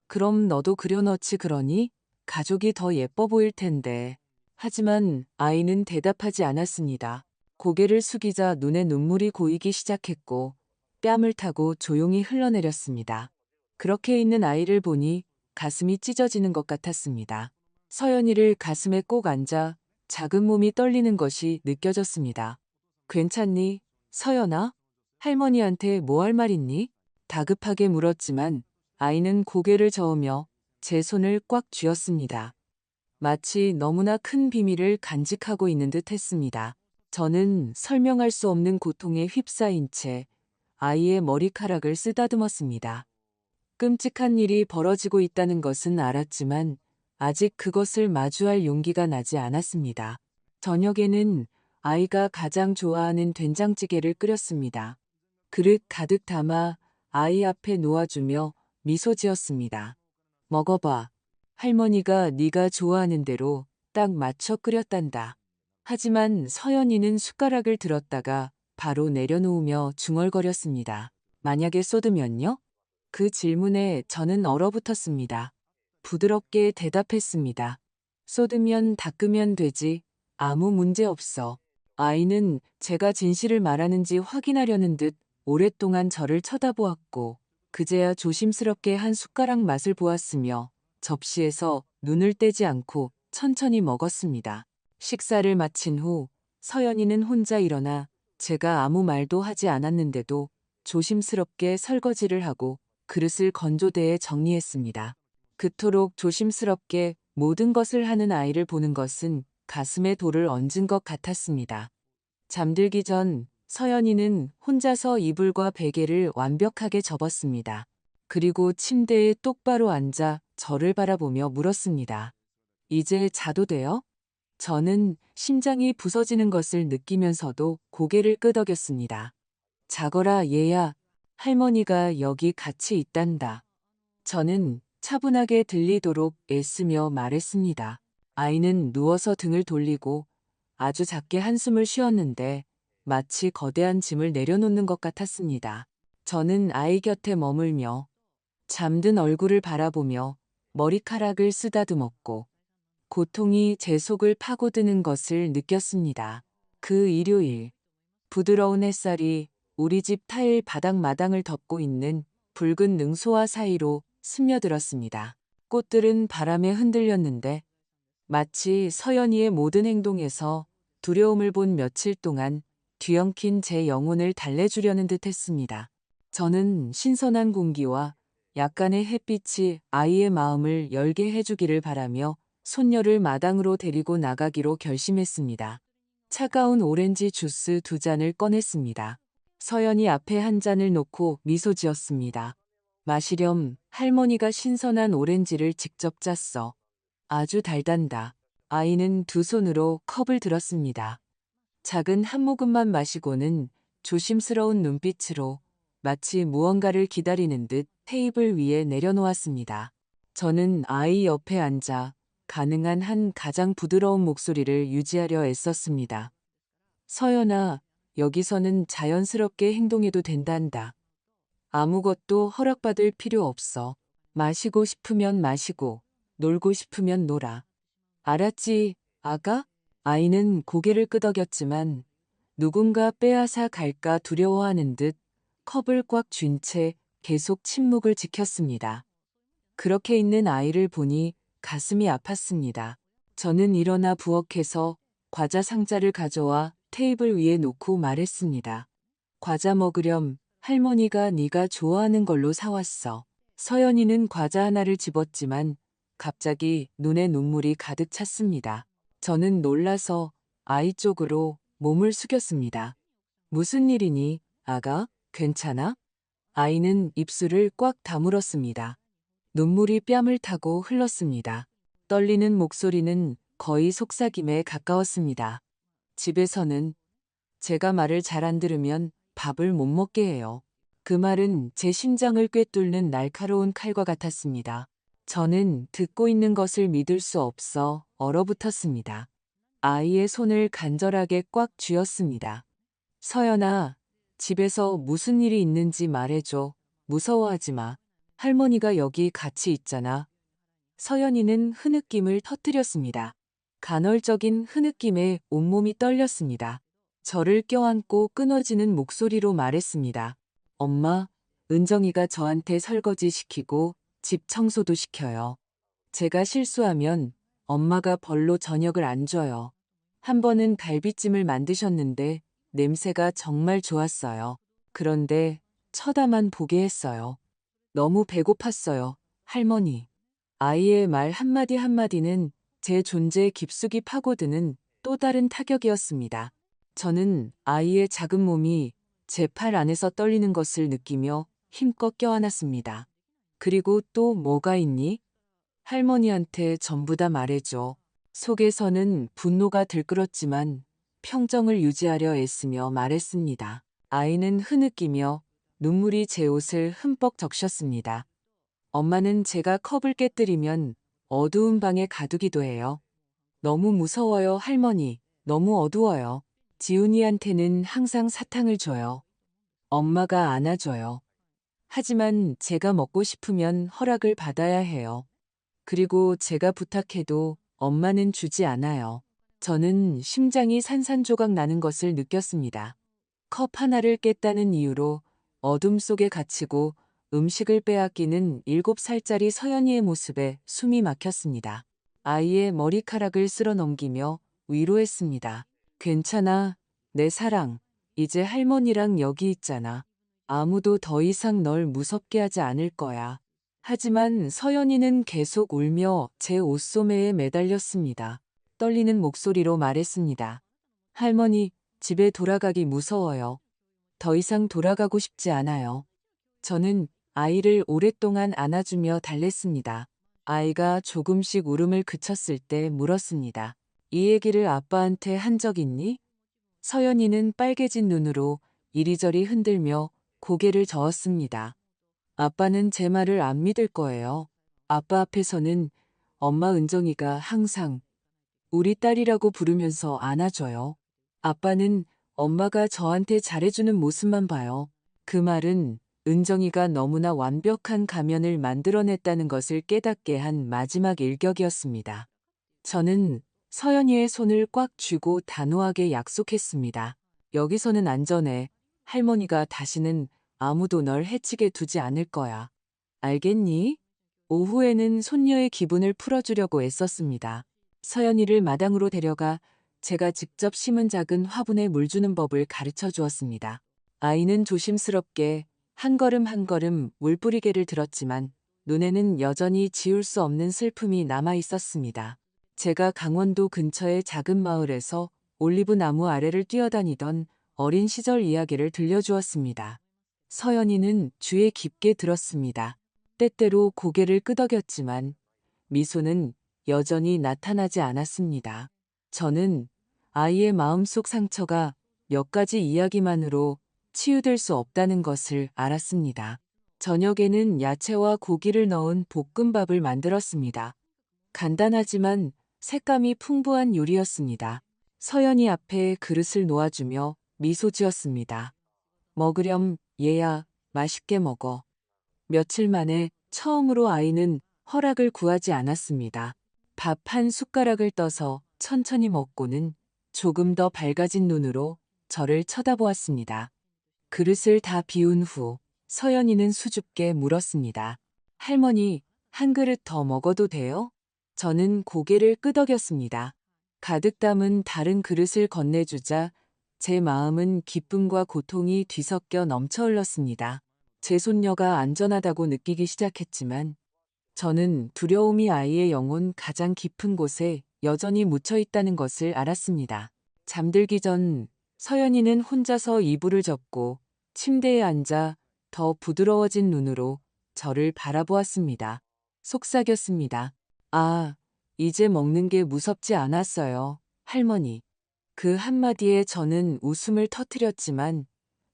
그럼 너도 그려넣지 그러니? 가족이 더 예뻐 보일 텐데. 하지만 아이는 대답하지 않았습니다. 고개를 숙이자 눈에 눈물이 고이기 시작했고 뺨을 타고 조용히 흘러내렸습니다. 그렇게 있는 아이를 보니 가슴이 찢어지는 것 같았습니다. 서연이를 가슴에 꼭 앉아 작은 몸이 떨리는 것이 느껴졌습니다. 괜찮니, 서연아? 할머니한테 뭐 할 말 있니? 다급하게 물었지만 아이는 고개를 저으며 제 손을 꽉 쥐었습니다. 마치 너무나 큰 비밀을 간직하고 있는 듯 했습니다. 저는 설명할 수 없는 고통에 휩싸인 채 아이의 머리카락을 쓰다듬었습니다. 끔찍한 일이 벌어지고 있다는 것은 알았지만 아직 그것을 마주할 용기가 나지 않았습니다. 저녁에는 아이가 가장 좋아하는 된장찌개를 끓였습니다. 그릇 가득 담아 아이 앞에 놓아주며 미소 지었습니다. 먹어봐. 할머니가 네가 좋아하는 대로 딱 맞춰 끓였단다. 하지만 서연이는 숟가락을 들었다가 바로 내려놓으며 중얼거렸습니다. 만약에 쏟으면요? 그 질문에 저는 얼어붙었습니다. 부드럽게 대답했습니다. 쏟으면 닦으면 되지. 아무 문제 없어. 아이는 제가 진실을 말하는지 확인하려는 듯 오랫동안 저를 쳐다보았고 그제야 조심스럽게 한 숟가락 맛을 보았으며 접시에서 눈을 떼지 않고 천천히 먹었습니다. 식사를 마친 후 서연이는 혼자 일어나 제가 아무 말도 하지 않았는데도 조심스럽게 설거지를 하고 그릇을 건조대에 정리했습니다. 그토록 조심스럽게 모든 것을 하는 아이를 보는 것은 가슴에 돌을 얹은 것 같았습니다. 잠들기 전 서연이는 혼자서 이불과 베개를 완벽하게 접었습니다. 그리고 침대에 똑바로 앉아 저를 바라보며 물었습니다. 이제 자도 돼요? 저는 심장이 부서지는 것을 느끼면서도 고개를 끄덕였습니다. 자거라 얘야. 할머니가 여기 같이 있단다. 저는 차분하게 들리도록 애쓰며 말했습니다. 아이는 누워서 등을 돌리고 아주 작게 한숨을 쉬었는데 마치 거대한 짐을 내려놓는 것 같았습니다. 저는 아이 곁에 머물며 잠든 얼굴을 바라보며 머리카락을 쓰다듬었고 고통이 제 속을 파고드는 것을 느꼈습니다. 그 일요일, 부드러운 햇살이 우리 집 타일 바닥마당을 덮고 있는 붉은 능소화 사이로 스며들었습니다. 꽃들은 바람에 흔들렸는데 마치 서연이의 모든 행동에서 두려움을 본 며칠 동안 뒤엉킨 제 영혼을 달래주려는 듯 했습니다. 저는 신선한 공기와 약간의 햇빛이 아이의 마음을 열게 해주기를 바라며 손녀를 마당으로 데리고 나가기로 결심했습니다. 차가운 오렌지 주스 2잔을 꺼냈습니다. 서연이 앞에 한 잔을 놓고 미소 지었습니다. 마시렴. 할머니가 신선한 오렌지를 직접 짰어. 아주 달단다. 아이는 두 손으로 컵을 들었습니다. 작은 한 모금만 마시고는 조심스러운 눈빛으로 마치 무언가를 기다리는 듯 테이블 위에 내려놓았습니다. 저는 아이 옆에 앉아 가능한 한 가장 부드러운 목소리를 유지하려 애썼습니다. 서연아, 여기서는 자연스럽게 행동해도 된단다. 아무것도 허락받을 필요 없어. 마시고 싶으면 마시고, 놀고 싶으면 놀아. 알았지, 아가? 아이는 고개를 끄덕였지만 누군가 빼앗아 갈까 두려워하는 듯 컵을 꽉 쥔 채 계속 침묵을 지켰습니다. 그렇게 있는 아이를 보니 가슴이 아팠습니다. 저는 일어나 부엌에서 과자 상자를 가져와 테이블 위에 놓고 말했습니다. 과자 먹으렴. 할머니가 네가 좋아하는 걸로 사왔어. 서연이는 과자 하나를 집었지만 갑자기 눈에 눈물이 가득 찼습니다. 저는 놀라서 아이 쪽으로 몸을 숙였습니다. 무슨 일이니, 아가? 괜찮아? 아이는 입술을 꽉 다물었습니다. 눈물이 뺨을 타고 흘렀습니다. 떨리는 목소리는 거의 속삭임에 가까웠습니다. 집에서는 제가 말을 잘 안 들으면 밥을 못 먹게 해요. 그 말은 제 심장을 꿰뚫는 날카로운 칼과 같았습니다. 저는 듣고 있는 것을 믿을 수 없어 얼어붙었습니다. 아이의 손을 간절하게 꽉 쥐었습니다. 서연아, 집에서 무슨 일이 있는지 말해줘. 무서워하지 마. 할머니가 여기 같이 있잖아. 서연이는 흐느낌을 터뜨렸습니다. 간헐적인 흐느낌에 온몸이 떨렸습니다. 저를 껴안고 끊어지는 목소리로 말했습니다. 엄마, 은정이가 저한테 설거지 시키고 집 청소도 시켜요. 제가 실수하면 엄마가 벌로 저녁을 안 줘요. 한 번은 갈비찜을 만드셨는데 냄새가 정말 좋았어요. 그런데 쳐다만 보게 했어요. 너무 배고팠어요, 할머니. 아이의 말 한마디 한마디는 제 존재에 깊숙이 파고드는 또 다른 타격이었습니다. 저는 아이의 작은 몸이 제 팔 안에서 떨리는 것을 느끼며 힘껏 껴안았습니다. 그리고 또 뭐가 있니? 할머니한테 전부 다 말해줘. 속에서는 분노가 들끓었지만 평정을 유지하려 애쓰며 말했습니다. 아이는 흐느끼며 눈물이 제 옷을 흠뻑 적셨습니다. 엄마는 제가 컵을 깨뜨리면 어두운 방에 가두기도 해요. 너무 무서워요, 할머니. 너무 어두워요. 지훈이한테는 항상 사탕을 줘요. 엄마가 안아줘요. 하지만 제가 먹고 싶으면 허락을 받아야 해요. 그리고 제가 부탁해도 엄마는 주지 않아요. 저는 심장이 산산조각 나는 것을 느꼈습니다. 컵 하나를 깼다는 이유로 어둠 속에 갇히고 음식을 빼앗기는 7살짜리 서연이의 모습에 숨이 막혔습니다. 아이의 머리카락을 쓸어 넘기며 위로했습니다. 괜찮아, 내 사랑. 이제 할머니랑 여기 있잖아. 아무도 더 이상 널 무섭게 하지 않을 거야. 하지만 서연이는 계속 울며 제 옷소매에 매달렸습니다. 떨리는 목소리로 말했습니다. 할머니, 집에 돌아가기 무서워요. 더 이상 돌아가고 싶지 않아요. 저는 아이를 오랫동안 안아주며 달랬습니다. 아이가 조금씩 울음을 그쳤을 때 물었습니다. 이 얘기를 아빠한테 한 적 있니? 서연이는 빨개진 눈으로 이리저리 흔들며 고개를 저었습니다. 아빠는 제 말을 안 믿을 거예요. 아빠 앞에서는 엄마 은정이가 항상 우리 딸이라고 부르면서 안아줘요. 아빠는 엄마가 저한테 잘해주는 모습만 봐요. 그 말은 은정이가 너무나 완벽한 가면을 만들어냈다는 것을 깨닫게 한 마지막 일격이었습니다. 저는 서연이의 손을 꽉 쥐고 단호하게 약속했습니다. 여기서는 안전해. 할머니가 다시는 아무도 널 해치게 두지 않을 거야. 알겠니? 오후에는 손녀의 기분을 풀어주려고 애썼습니다. 서연이를 마당으로 데려가 제가 직접 심은 작은 화분에 물 주는 법을 가르쳐 주었습니다. 아이는 조심스럽게 한 걸음 한 걸음 물뿌리개를 들었지만 눈에는 여전히 지울 수 없는 슬픔이 남아 있었습니다. 제가 강원도 근처의 작은 마을에서 올리브 나무 아래를 뛰어다니던 어린 시절 이야기를 들려주었습니다. 서연이는 귀에 깊게 들었습니다. 때때로 고개를 끄덕였지만 미소는 여전히 나타나지 않았습니다. 저는 아이의 마음속 상처가 몇 가지 이야기만으로 치유될 수 없다는 것을 알았습니다. 저녁에는 야채와 고기를 넣은 볶음밥을 만들었습니다. 간단하지만 색감이 풍부한 요리였습니다. 서연이 앞에 그릇을 놓아주며 미소 지었습니다. 먹으렴, 얘야, 맛있게 먹어. 며칠 만에 처음으로 아이는 허락을 구하지 않았습니다. 밥 한 숟가락을 떠서 천천히 먹고는 조금 더 밝아진 눈으로 저를 쳐다보았습니다. 그릇을 다 비운 후 서연이는 수줍게 물었습니다. 할머니, 한 그릇 더 먹어도 돼요? 저는 고개를 끄덕였습니다. 가득 담은 다른 그릇을 건네주자 제 마음은 기쁨과 고통이 뒤섞여 넘쳐 흘렀습니다. 제 손녀가 안전하다고 느끼기 시작했지만 저는 두려움이 아이의 영혼 가장 깊은 곳에 여전히 묻혀 있다는 것을 알았습니다. 잠들기 전 서연이는 혼자서 이불을 덮고 침대에 앉아 더 부드러워진 눈으로 저를 바라보았습니다. 속삭였습니다. 아, 이제 먹는 게 무섭지 않았어요, 할머니. 그 한마디에 저는 웃음을 터뜨렸지만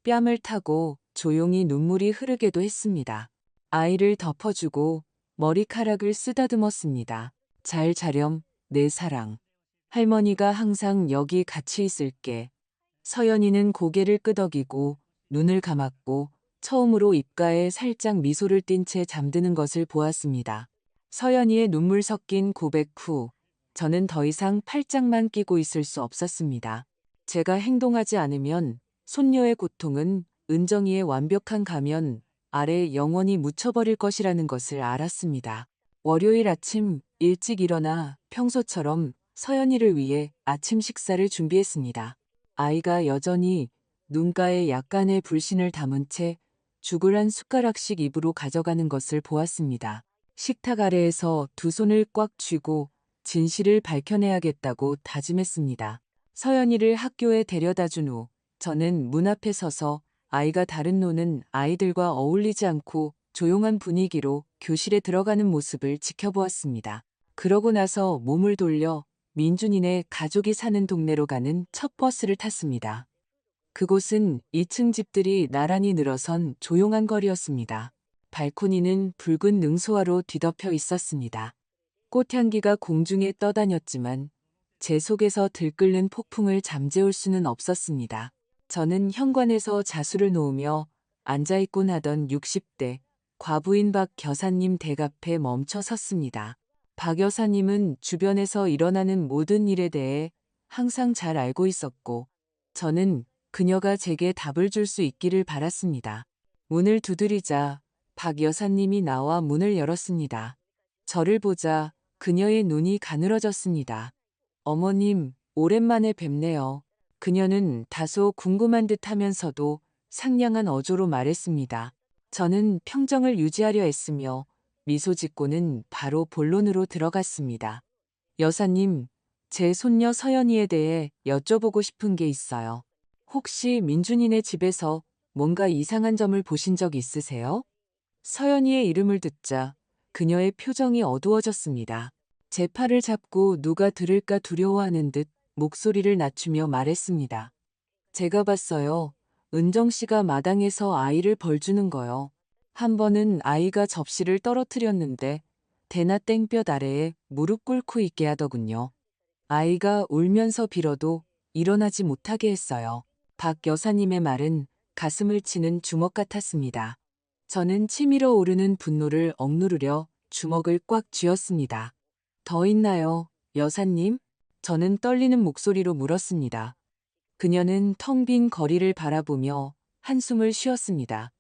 뺨을 타고 조용히 눈물이 흐르게도 했습니다. 아이를 덮어주고 머리카락을 쓰다듬었습니다. 잘 자렴, 내 사랑. 할머니가 항상 여기 같이 있을게. 서연이는 고개를 끄덕이고 눈을 감았고 처음으로 입가에 살짝 미소를 띤 채 잠드는 것을 보았습니다. 서연이의 눈물 섞인 고백 후 저는 더 이상 팔짱만 끼고 있을 수 없었습니다. 제가 행동하지 않으면 손녀의 고통은 은정이의 완벽한 가면 아래 영원히 묻혀버릴 것이라는 것을 알았습니다. 월요일 아침 일찍 일어나 평소처럼 서연이를 위해 아침 식사를 준비했습니다. 아이가 여전히 눈가에 약간의 불신을 담은 채 죽을 한 숟가락씩 입으로 가져가는 것을 보았습니다. 식탁 아래에서 두 손을 꽉 쥐고 진실을 밝혀내야겠다고 다짐했습니다. 서연이를 학교에 데려다 준 후 저는 문 앞에 서서 아이가 다른 노는 아이들과 어울리지 않고 조용한 분위기로 교실에 들어가는 모습을 지켜보았습니다. 그러고 나서 몸을 돌려 민준이네 가족이 사는 동네로 가는 첫 버스를 탔습니다. 그곳은 2층 집들이 나란히 늘어선 조용한 거리였습니다. 발코니는 붉은 능소화로 뒤덮여 있었습니다. 꽃향기가 공중에 떠다녔지만 제 속에서 들끓는 폭풍을 잠재울 수는 없었습니다. 저는 현관에서 자수를 놓으며 앉아있곤 하던 60대 과부인 박 여사님 댁 앞에 멈춰 섰습니다. 박 여사님은 주변에서 일어나는 모든 일에 대해 항상 잘 알고 있었고 저는 그녀가 제게 답을 줄 수 있기를 바랐습니다. 문을 두드리자 박 여사님이 나와 문을 열었습니다. 저를 보자 그녀의 눈이 가늘어졌습니다. 어머님, 오랜만에 뵙네요. 그녀는 다소 궁금한 듯 하면서도 상냥한 어조로 말했습니다. 저는 평정을 유지하려 했으며 미소 짓고는 바로 본론으로 들어갔습니다. 여사님, 제 손녀 서연이에 대해 여쭤보고 싶은 게 있어요. 혹시 민준이네 집에서 뭔가 이상한 점을 보신 적 있으세요? 서연이의 이름을 듣자 그녀의 표정이 어두워졌습니다. 제 팔을 잡고 누가 들을까 두려워하는 듯 목소리를 낮추며 말했습니다. 제가 봤어요. 은정 씨가 마당에서 아이를 벌주는 거요. 한 번은 아이가 접시를 떨어뜨렸는데 대나 땡볕 아래에 무릎 꿇고 있게 하더군요. 아이가 울면서 빌어도 일어나지 못하게 했어요. 박 여사님의 말은 가슴을 치는 주먹 같았습니다. 저는 치밀어 오르는 분노를 억누르려 주먹을 꽉 쥐었습니다. 더 있나요, 여사님? 저는 떨리는 목소리로 물었습니다. 그녀는 텅 빈 거리를 바라보며 한숨을 쉬었습니다.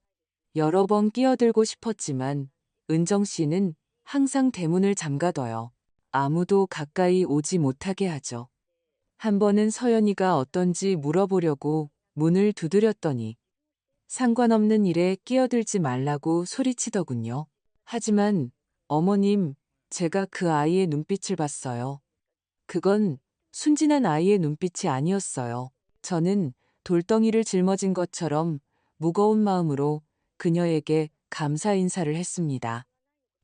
여러 번 끼어들고 싶었지만 은정 씨는 항상 대문을 잠가둬요. 아무도 가까이 오지 못하게 하죠. 한 번은 서연이가 어떤지 물어보려고 문을 두드렸더니 상관없는 일에 끼어들지 말라고 소리치더군요. 하지만 어머님, 제가 그 아이의 눈빛을 봤어요. 그건 순진한 아이의 눈빛이 아니었어요. 저는 돌덩이를 짊어진 것처럼 무거운 마음으로 그녀에게 감사 인사를 했습니다.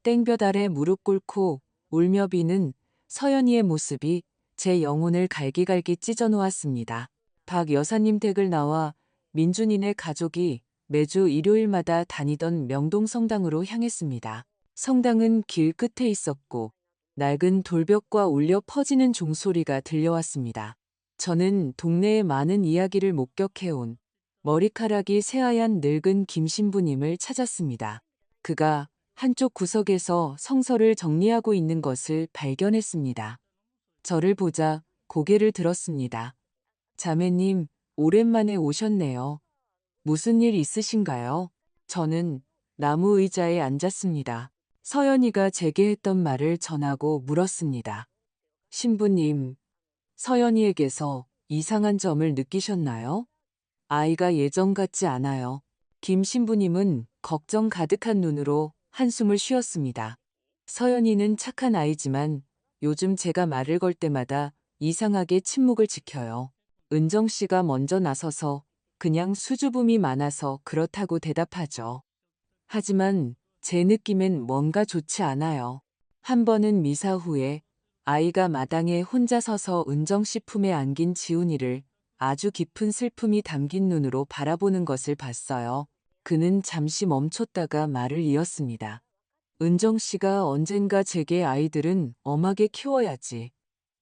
땡볕 아래 무릎 꿇고 울며 비는 서연이의 모습이 제 영혼을 갈기갈기 찢어 놓았습니다. 박 여사님 댁을 나와 민준이네 가족이 매주 일요일마다 다니던 명동 성당으로 향했습니다. 성당은 길 끝에 있었고 낡은 돌벽과 울려 퍼지는 종소리가 들려왔습니다. 저는 동네의 많은 이야기를 목격해온 머리카락이 새하얀 늙은 김신부님을 찾았습니다. 그가 한쪽 구석에서 성서를 정리하고 있는 것을 발견했습니다. 저를 보자 고개를 들었습니다. 자매님, 오랜만에 오셨네요. 무슨 일 있으신가요? 저는 나무 의자에 앉았습니다. 서연이가 제게 했던 말을 전하고 물었습니다. 신부님, 서연이에게서 이상한 점을 느끼셨나요? 아이가 예전 같지 않아요. 김 신부님은 걱정 가득한 눈으로 한숨을 쉬었습니다. 서연이는 착한 아이지만 요즘 제가 말을 걸 때마다 이상하게 침묵을 지켜요. 은정 씨가 먼저 나서서 그냥 수줍음이 많아서 그렇다고 대답하죠. 하지만 제 느낌엔 뭔가 좋지 않아요. 한 번은 미사 후에 아이가 마당에 혼자 서서 은정 씨 품에 안긴 지훈이를 아주 깊은 슬픔이 담긴 눈으로 바라보는 것을 봤어요. 그는 잠시 멈췄다가 말을 이었습니다. 은정 씨가 언젠가 제게 아이들은 엄하게 키워야지.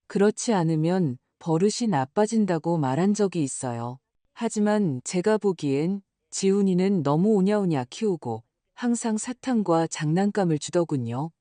그렇지 않으면 버릇이 나빠진다고 말한 적이 있어요. 하지만 제가 보기엔 지훈이는 너무 오냐오냐 키우고 항상 사탕과 장난감을 주더군요.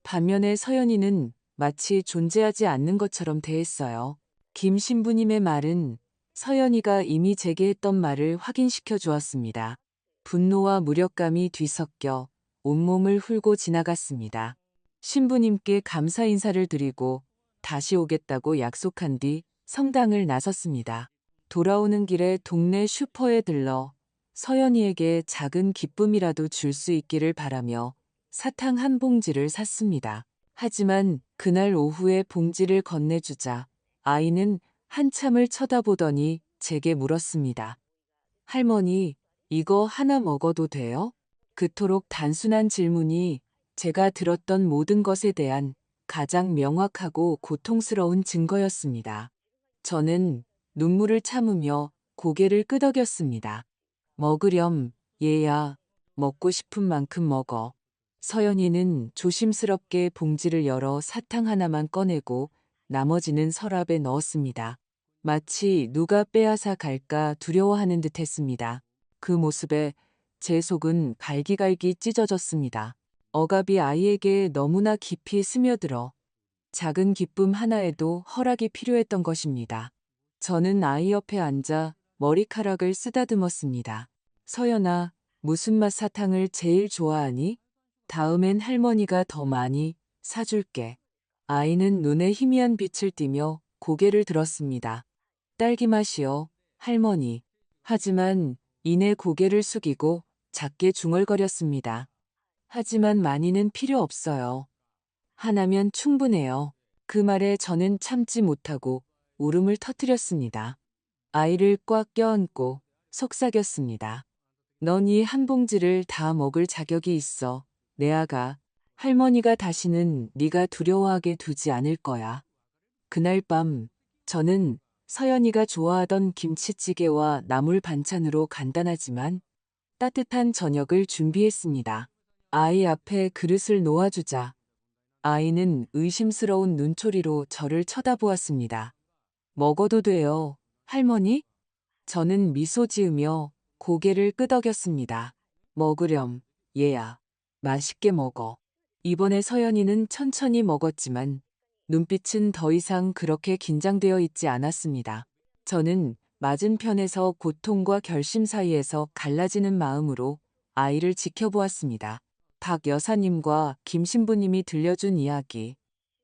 반면에 서연이는 마치 존재하지 않는 것처럼 대했어요. 김 신부님의 말은 서연이가 이미 제게 했던 말을 확인시켜 주었습니다. 분노와 무력감이 뒤섞여 온몸을 훑고 지나갔습니다. 신부님께 감사 인사를 드리고 다시 오겠다고 약속한 뒤 성당을 나섰습니다. 돌아오는 길에 동네 슈퍼에 들러 서연이에게 작은 기쁨이라도 줄 수 있기를 바라며 사탕 한 봉지를 샀습니다. 하지만 그날 오후에 봉지를 건네주자 아이는 한참을 쳐다보더니 제게 물었습니다. 할머니, 이거 하나 먹어도 돼요? 그토록 단순한 질문이 제가 들었던 모든 것에 대한 가장 명확하고 고통스러운 증거였습니다. 저는 눈물을 참으며 고개를 끄덕였습니다. 먹으렴, 얘야. 먹고 싶은 만큼 먹어. 서연이는 조심스럽게 봉지를 열어 사탕 하나만 꺼내고 나머지는 서랍에 넣었습니다. 마치 누가 빼앗아 갈까 두려워하는 듯 했습니다. 그 모습에 제 속은 갈기갈기 찢어졌습니다. 억압이 아이에게 너무나 깊이 스며들어 작은 기쁨 하나에도 허락이 필요했던 것입니다. 저는 아이 옆에 앉아 머리카락을 쓰다듬었습니다. 서연아, 무슨 맛 사탕을 제일 좋아하니? 다음엔 할머니가 더 많이 사줄게. 아이는 눈에 희미한 빛을 띠며 고개를 들었습니다. 딸기 맛이요, 할머니. 하지만 이내 고개를 숙이고 작게 중얼거렸습니다. 하지만 많이는 필요 없어요. 하나면 충분해요. 그 말에 저는 참지 못하고 울음을 터뜨렸습니다. 아이를 꽉 껴안고 속삭였습니다. 넌 이 한 봉지를 다 먹을 자격이 있어. 내 아가. 할머니가 다시는 네가 두려워하게 두지 않을 거야. 그날 밤 저는 서연이가 좋아하던 김치찌개와 나물 반찬으로 간단하지만 따뜻한 저녁을 준비했습니다. 아이 앞에 그릇을 놓아주자 아이는 의심스러운 눈초리로 저를 쳐다보았습니다. 먹어도 돼요, 할머니? 저는 미소 지으며 고개를 끄덕였습니다. 먹으렴, 얘야. 맛있게 먹어. 이번에 서연이는 천천히 먹었지만 눈빛은 더 이상 그렇게 긴장되어 있지 않았습니다. 저는 맞은편에서 고통과 결심 사이에서 갈라지는 마음으로 아이를 지켜보았습니다. 박 여사님과 김 신부님이 들려준 이야기,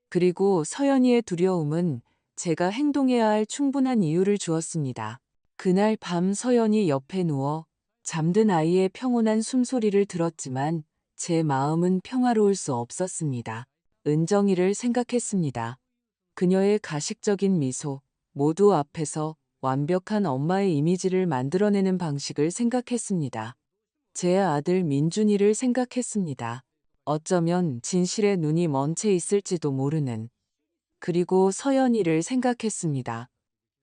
그리고 서연이의 두려움은 제가 행동해야 할 충분한 이유를 주었습니다. 그날 밤 서연이 옆에 누워 잠든 아이의 평온한 숨소리를 들었지만 제 마음은 평화로울 수 없었습니다. 은정이를 생각했습니다. 그녀의 가식적인 미소, 모두 앞에서 완벽한 엄마의 이미지를 만들어내는 방식을 생각했습니다. 제 아들 민준이를 생각했습니다. 어쩌면 진실의 눈이 먼 채 있을지도 모르는. 그리고 서연이를 생각했습니다.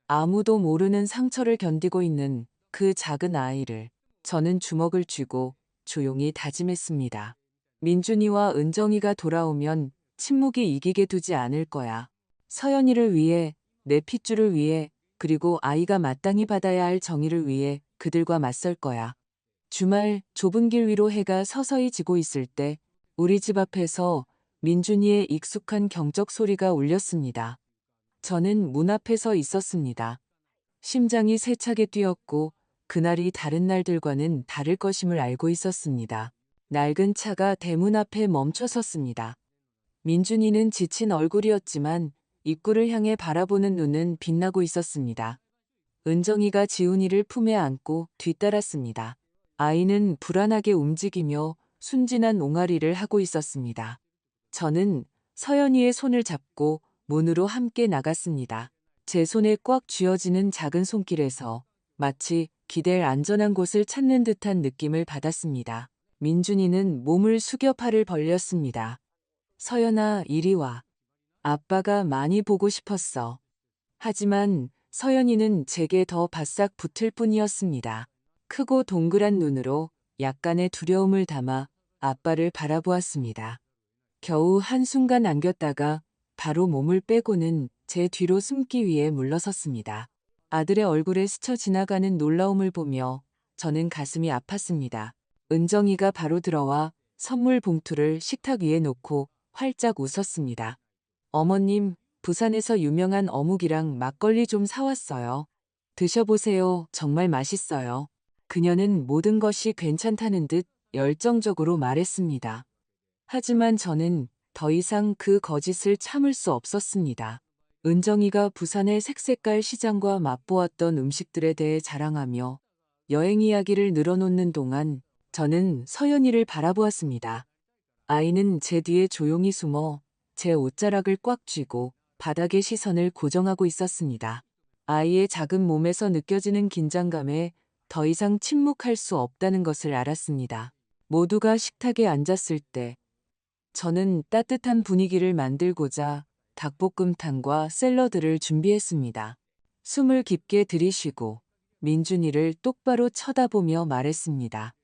아무도 모르는 상처를 견디고 있는 그 작은 아이를. 저는 주먹을 쥐고 조용히 다짐했습니다. 민준이와 은정이가 돌아오면 침묵이 이기게 두지 않을 거야. 서연이를 위해, 내 핏줄을 위해, 그리고 아이가 마땅히 받아야 할 정의를 위해 그들과 맞설 거야. 주말 좁은 길 위로 해가 서서히 지고 있을 때 우리 집 앞에서 민준이의 익숙한 경적 소리가 울렸습니다. 저는 문 앞에 서 있었습니다. 심장이 세차게 뛰었고 그날이 다른 날들과는 다를 것임을 알고 있었습니다. 낡은 차가 대문 앞에 멈춰 섰습니다. 민준이는 지친 얼굴이었지만 입구를 향해 바라보는 눈은 빛나고 있었습니다. 은정이가 지훈이를 품에 안고 뒤따랐습니다. 아이는 불안하게 움직이며 순진한 옹알이를 하고 있었습니다. 저는 서연이의 손을 잡고 문으로 함께 나갔습니다. 제 손에 꽉 쥐어지는 작은 손길에서 마치 기댈 안전한 곳을 찾는 듯한 느낌을 받았습니다. 민준이는 몸을 숙여 팔을 벌렸습니다. 서연아, 이리 와. 아빠가 많이 보고 싶었어. 하지만 서연이는 제게 더 바싹 붙을 뿐이었습니다. 크고 동그란 눈으로 약간의 두려움을 담아 아빠를 바라보았습니다. 겨우 한순간 안겼다가 바로 몸을 빼고는 제 뒤로 숨기 위해 물러섰습니다. 아들의 얼굴에 스쳐 지나가는 놀라움을 보며 저는 가슴이 아팠습니다. 은정이가 바로 들어와 선물 봉투를 식탁 위에 놓고 활짝 웃었습니다. 어머님, 부산에서 유명한 어묵이랑 막걸리 좀 사왔어요. 드셔보세요. 정말 맛있어요. 그녀는 모든 것이 괜찮다는 듯 열정적으로 말했습니다. 하지만 저는 더 이상 그 거짓을 참을 수 없었습니다. 은정이가 부산의 색색깔 시장과 맛보았던 음식들에 대해 자랑하며 여행 이야기를 늘어놓는 동안 저는 서연이를 바라보았습니다. 아이는 제 뒤에 조용히 숨어 제 옷자락을 꽉 쥐고 바닥에 시선을 고정하고 있었습니다. 아이의 작은 몸에서 느껴지는 긴장감에 더 이상 침묵할 수 없다는 것을 알았습니다. 모두가 식탁에 앉았을 때 저는 따뜻한 분위기를 만들고자 닭볶음탕과 샐러드를 준비했습니다. 숨을 깊게 들이쉬고 민준이를 똑바로 쳐다보며 말했습니다.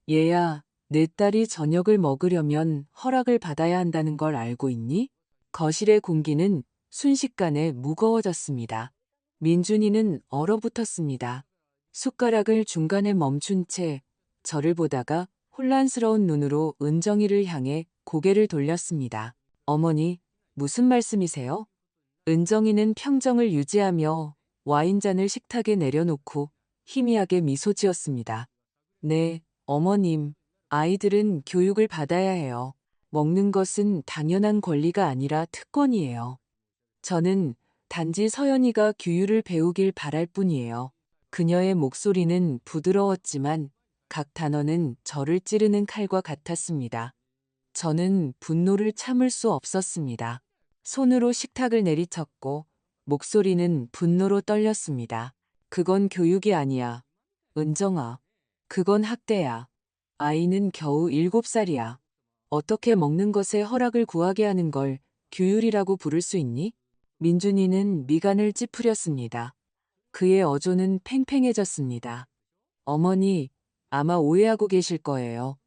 얘야, 내 딸이 저녁을 먹으려면 허락을 받아야 한다는 걸 알고 있니? 거실의 공기는 순식간에 무거워졌습니다. 민준이는 얼어붙었습니다. 숟가락을 중간에 멈춘 채 저를 보다가 혼란스러운 눈으로 은정이를 향해 고개를 돌렸습니다. 어머니, 무슨 말씀이세요? 은정이는 평정을 유지하며 와인잔을 식탁에 내려놓고 희미하게 미소 지었습니다. 네, 어머님, 아이들은 교육을 받아야 해요. 먹는 것은 당연한 권리가 아니라 특권이에요. 저는 단지 서연이가 규율을 배우길 바랄 뿐이에요. 그녀의 목소리는 부드러웠지만 각 단어는 저를 찌르는 칼과 같았습니다. 저는 분노를 참을 수 없었습니다. 손으로 식탁을 내리쳤고 목소리는 분노로 떨렸습니다. 그건 교육이 아니야. 은정아. 그건 학대야. 아이는 겨우 7살이야. 어떻게 먹는 것에 허락을 구하게 하는 걸 규율이라고 부를 수 있니? 민준이는 미간을 찌푸렸습니다. 그의 어조는 팽팽해졌습니다. 어머니, 아마 오해하고 계실 거예요.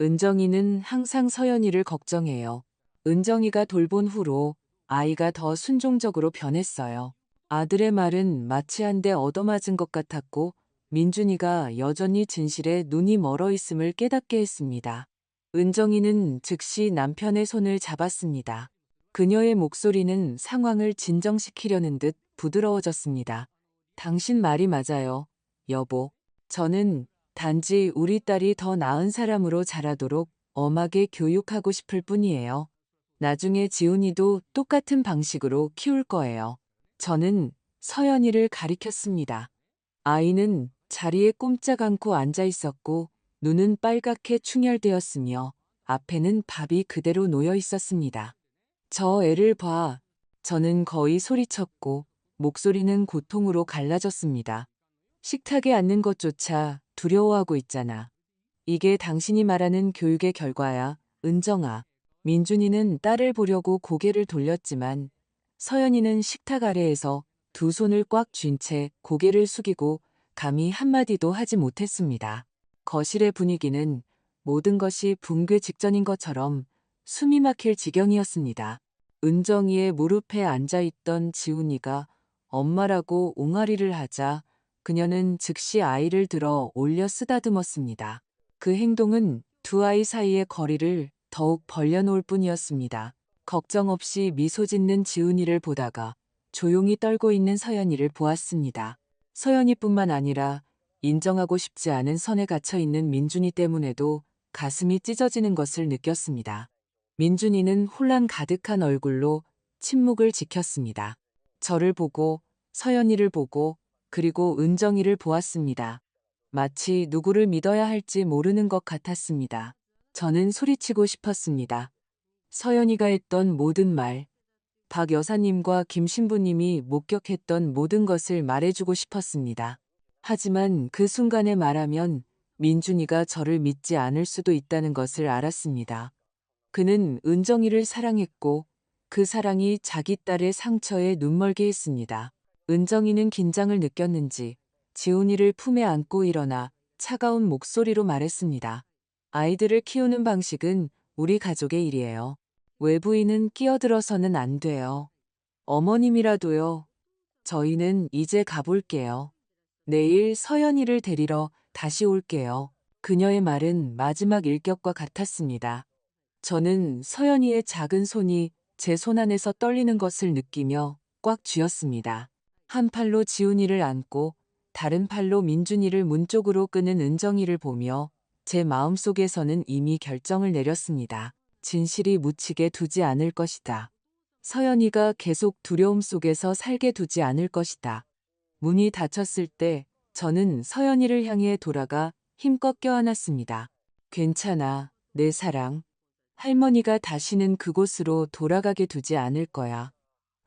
은정이는 항상 서연이를 걱정해요. 은정이가 돌본 후로 아이가 더 순종적으로 변했어요. 아들의 말은 마치 한 대 얻어맞은 것 같았고 민준이가 여전히 진실에 눈이 멀어 있음을 깨닫게 했습니다. 은정이는 즉시 남편의 손을 잡았습니다. 그녀의 목소리는 상황을 진정시키려는 듯 부드러워졌습니다. 당신 말이 맞아요, 여보. 저는 단지 우리 딸이 더 나은 사람으로 자라도록 엄하게 교육하고 싶을 뿐이에요. 나중에 지훈이도 똑같은 방식으로 키울 거예요. 저는 서연이를 가리켰습니다. 아이는 자리에 꼼짝 않고 앉아 있었고 눈은 빨갛게 충혈되었으며 앞에는 밥이 그대로 놓여 있었습니다. 저 애를 봐. 저는 거의 소리쳤고 목소리는 고통으로 갈라졌습니다. 식탁에 앉는 것조차 두려워하고 있잖아. 이게 당신이 말하는 교육의 결과야, 은정아. 민준이는 딸을 보려고 고개를 돌렸지만 서연이는 식탁 아래에서 두 손을 꽉 쥔 채 고개를 숙이고 감히 한마디도 하지 못했습니다. 거실의 분위기는 모든 것이 붕괴 직전인 것처럼 숨이 막힐 지경이었습니다. 은정이의 무릎에 앉아있던 지훈이가 엄마라고 옹알이를 하자 그녀는 즉시 아이를 들어 올려 쓰다듬었습니다. 그 행동은 두 아이 사이의 거리를 더욱 벌려놓을 뿐이었습니다. 걱정 없이 미소 짓는 지훈이를 보다가 조용히 떨고 있는 서연이를 보았습니다. 서연이뿐만 아니라 인정하고 싶지 않은 선에 갇혀 있는 민준이 때문에도 가슴이 찢어지는 것을 느꼈습니다. 민준이는 혼란 가득한 얼굴로 침묵을 지켰습니다. 저를 보고 서연이를 보고 그리고 은정이를 보았습니다. 마치 누구를 믿어야 할지 모르는 것 같았습니다. 저는 소리치고 싶었습니다. 서연이가 했던 모든 말, 박 여사님과 김 신부님이 목격했던 모든 것을 말해주고 싶었습니다. 하지만 그 순간에 말하면 민준이가 저를 믿지 않을 수도 있다는 것을 알았습니다. 그는 은정이를 사랑했고 그 사랑이 자기 딸의 상처에 눈멀게 했습니다. 은정이는 긴장을 느꼈는지 지훈이를 품에 안고 일어나 차가운 목소리로 말했습니다. 아이들을 키우는 방식은 우리 가족의 일이에요. 외부인은 끼어들어서는 안 돼요. 어머님이라도요. 저희는 이제 가볼게요. 내일 서연이를 데리러 다시 올게요. 그녀의 말은 마지막 일격과 같았습니다. 저는 서연이의 작은 손이 제 손 안에서 떨리는 것을 느끼며 꽉 쥐었습니다. 한 팔로 지훈이를 안고 다른 팔로 민준이를 문 쪽으로 끄는 은정이를 보며 제 마음속에서는 이미 결정을 내렸습니다. 진실이 묻히게 두지 않을 것이다. 서연이가 계속 두려움 속에서 살게 두지 않을 것이다. 문이 닫혔을 때 저는 서연이를 향해 돌아가 힘껏 껴안았습니다. 괜찮아, 내 사랑. 할머니가 다시는 그곳으로 돌아가게 두지 않을 거야.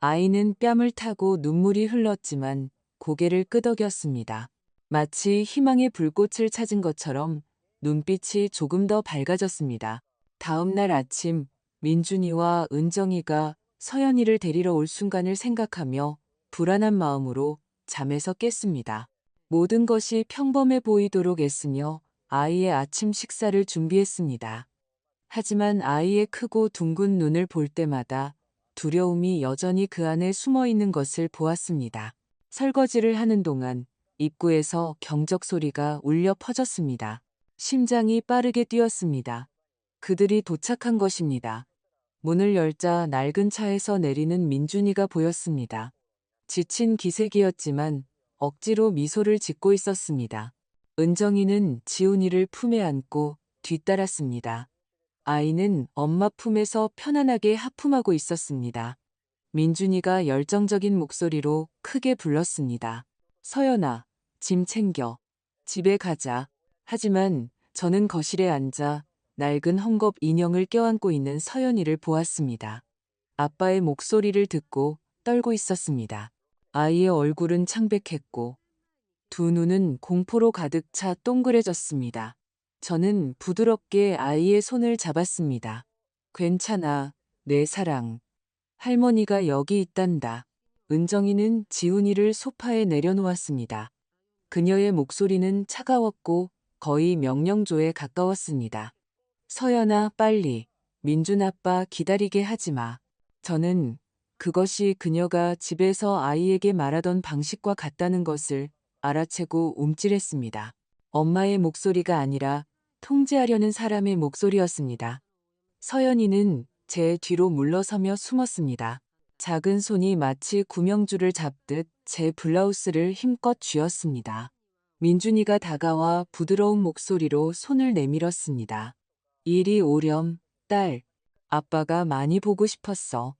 아이는 뺨을 타고 눈물이 흘렀지만 고개를 끄덕였습니다. 마치 희망의 불꽃을 찾은 것처럼 눈빛이 조금 더 밝아졌습니다. 다음 날 아침 민준이와 은정이가 서연이를 데리러 올 순간을 생각하며 불안한 마음으로 잠에서 깼습니다. 모든 것이 평범해 보이도록 애쓰며 아이의 아침 식사를 준비했습니다. 하지만 아이의 크고 둥근 눈을 볼 때마다 두려움이 여전히 그 안에 숨어 있는 것을 보았습니다. 설거지를 하는 동안 입구에서 경적 소리가 울려 퍼졌습니다. 심장이 빠르게 뛰었습니다. 그들이 도착한 것입니다. 문을 열자 낡은 차에서 내리는 민준이가 보였습니다. 지친 기색이었지만 억지로 미소를 짓고 있었습니다. 은정이는 지훈이를 품에 안고 뒤따랐습니다. 아이는 엄마 품에서 편안하게 하품하고 있었습니다. 민준이가 열정적인 목소리로 크게 불렀습니다. 서연아, 짐 챙겨. 집에 가자. 하지만 저는 거실에 앉아 낡은 헝겊 인형을 껴안고 있는 서연이를 보았습니다. 아빠의 목소리를 듣고 떨고 있었습니다. 아이의 얼굴은 창백했고 두 눈은 공포로 가득 차 동그래졌습니다. 저는 부드럽게 아이의 손을 잡았습니다. 괜찮아, 내 사랑. 할머니가 여기 있단다. 은정이는 지훈이를 소파에 내려놓았습니다. 그녀의 목소리는 차가웠고 거의 명령조에 가까웠습니다. 서연아, 빨리. 민준 아빠 기다리게 하지 마. 저는 그것이 그녀가 집에서 아이에게 말하던 방식과 같다는 것을 알아채고 움찔했습니다. 엄마의 목소리가 아니라 통제하려는 사람의 목소리였습니다. 서연이는 제 뒤로 물러서며 숨었습니다. 작은 손이 마치 구명줄을 잡듯 제 블라우스를 힘껏 쥐었습니다. 민준이가 다가와 부드러운 목소리로 손을 내밀었습니다. 이리 오렴, 딸. 아빠가 많이 보고 싶었어.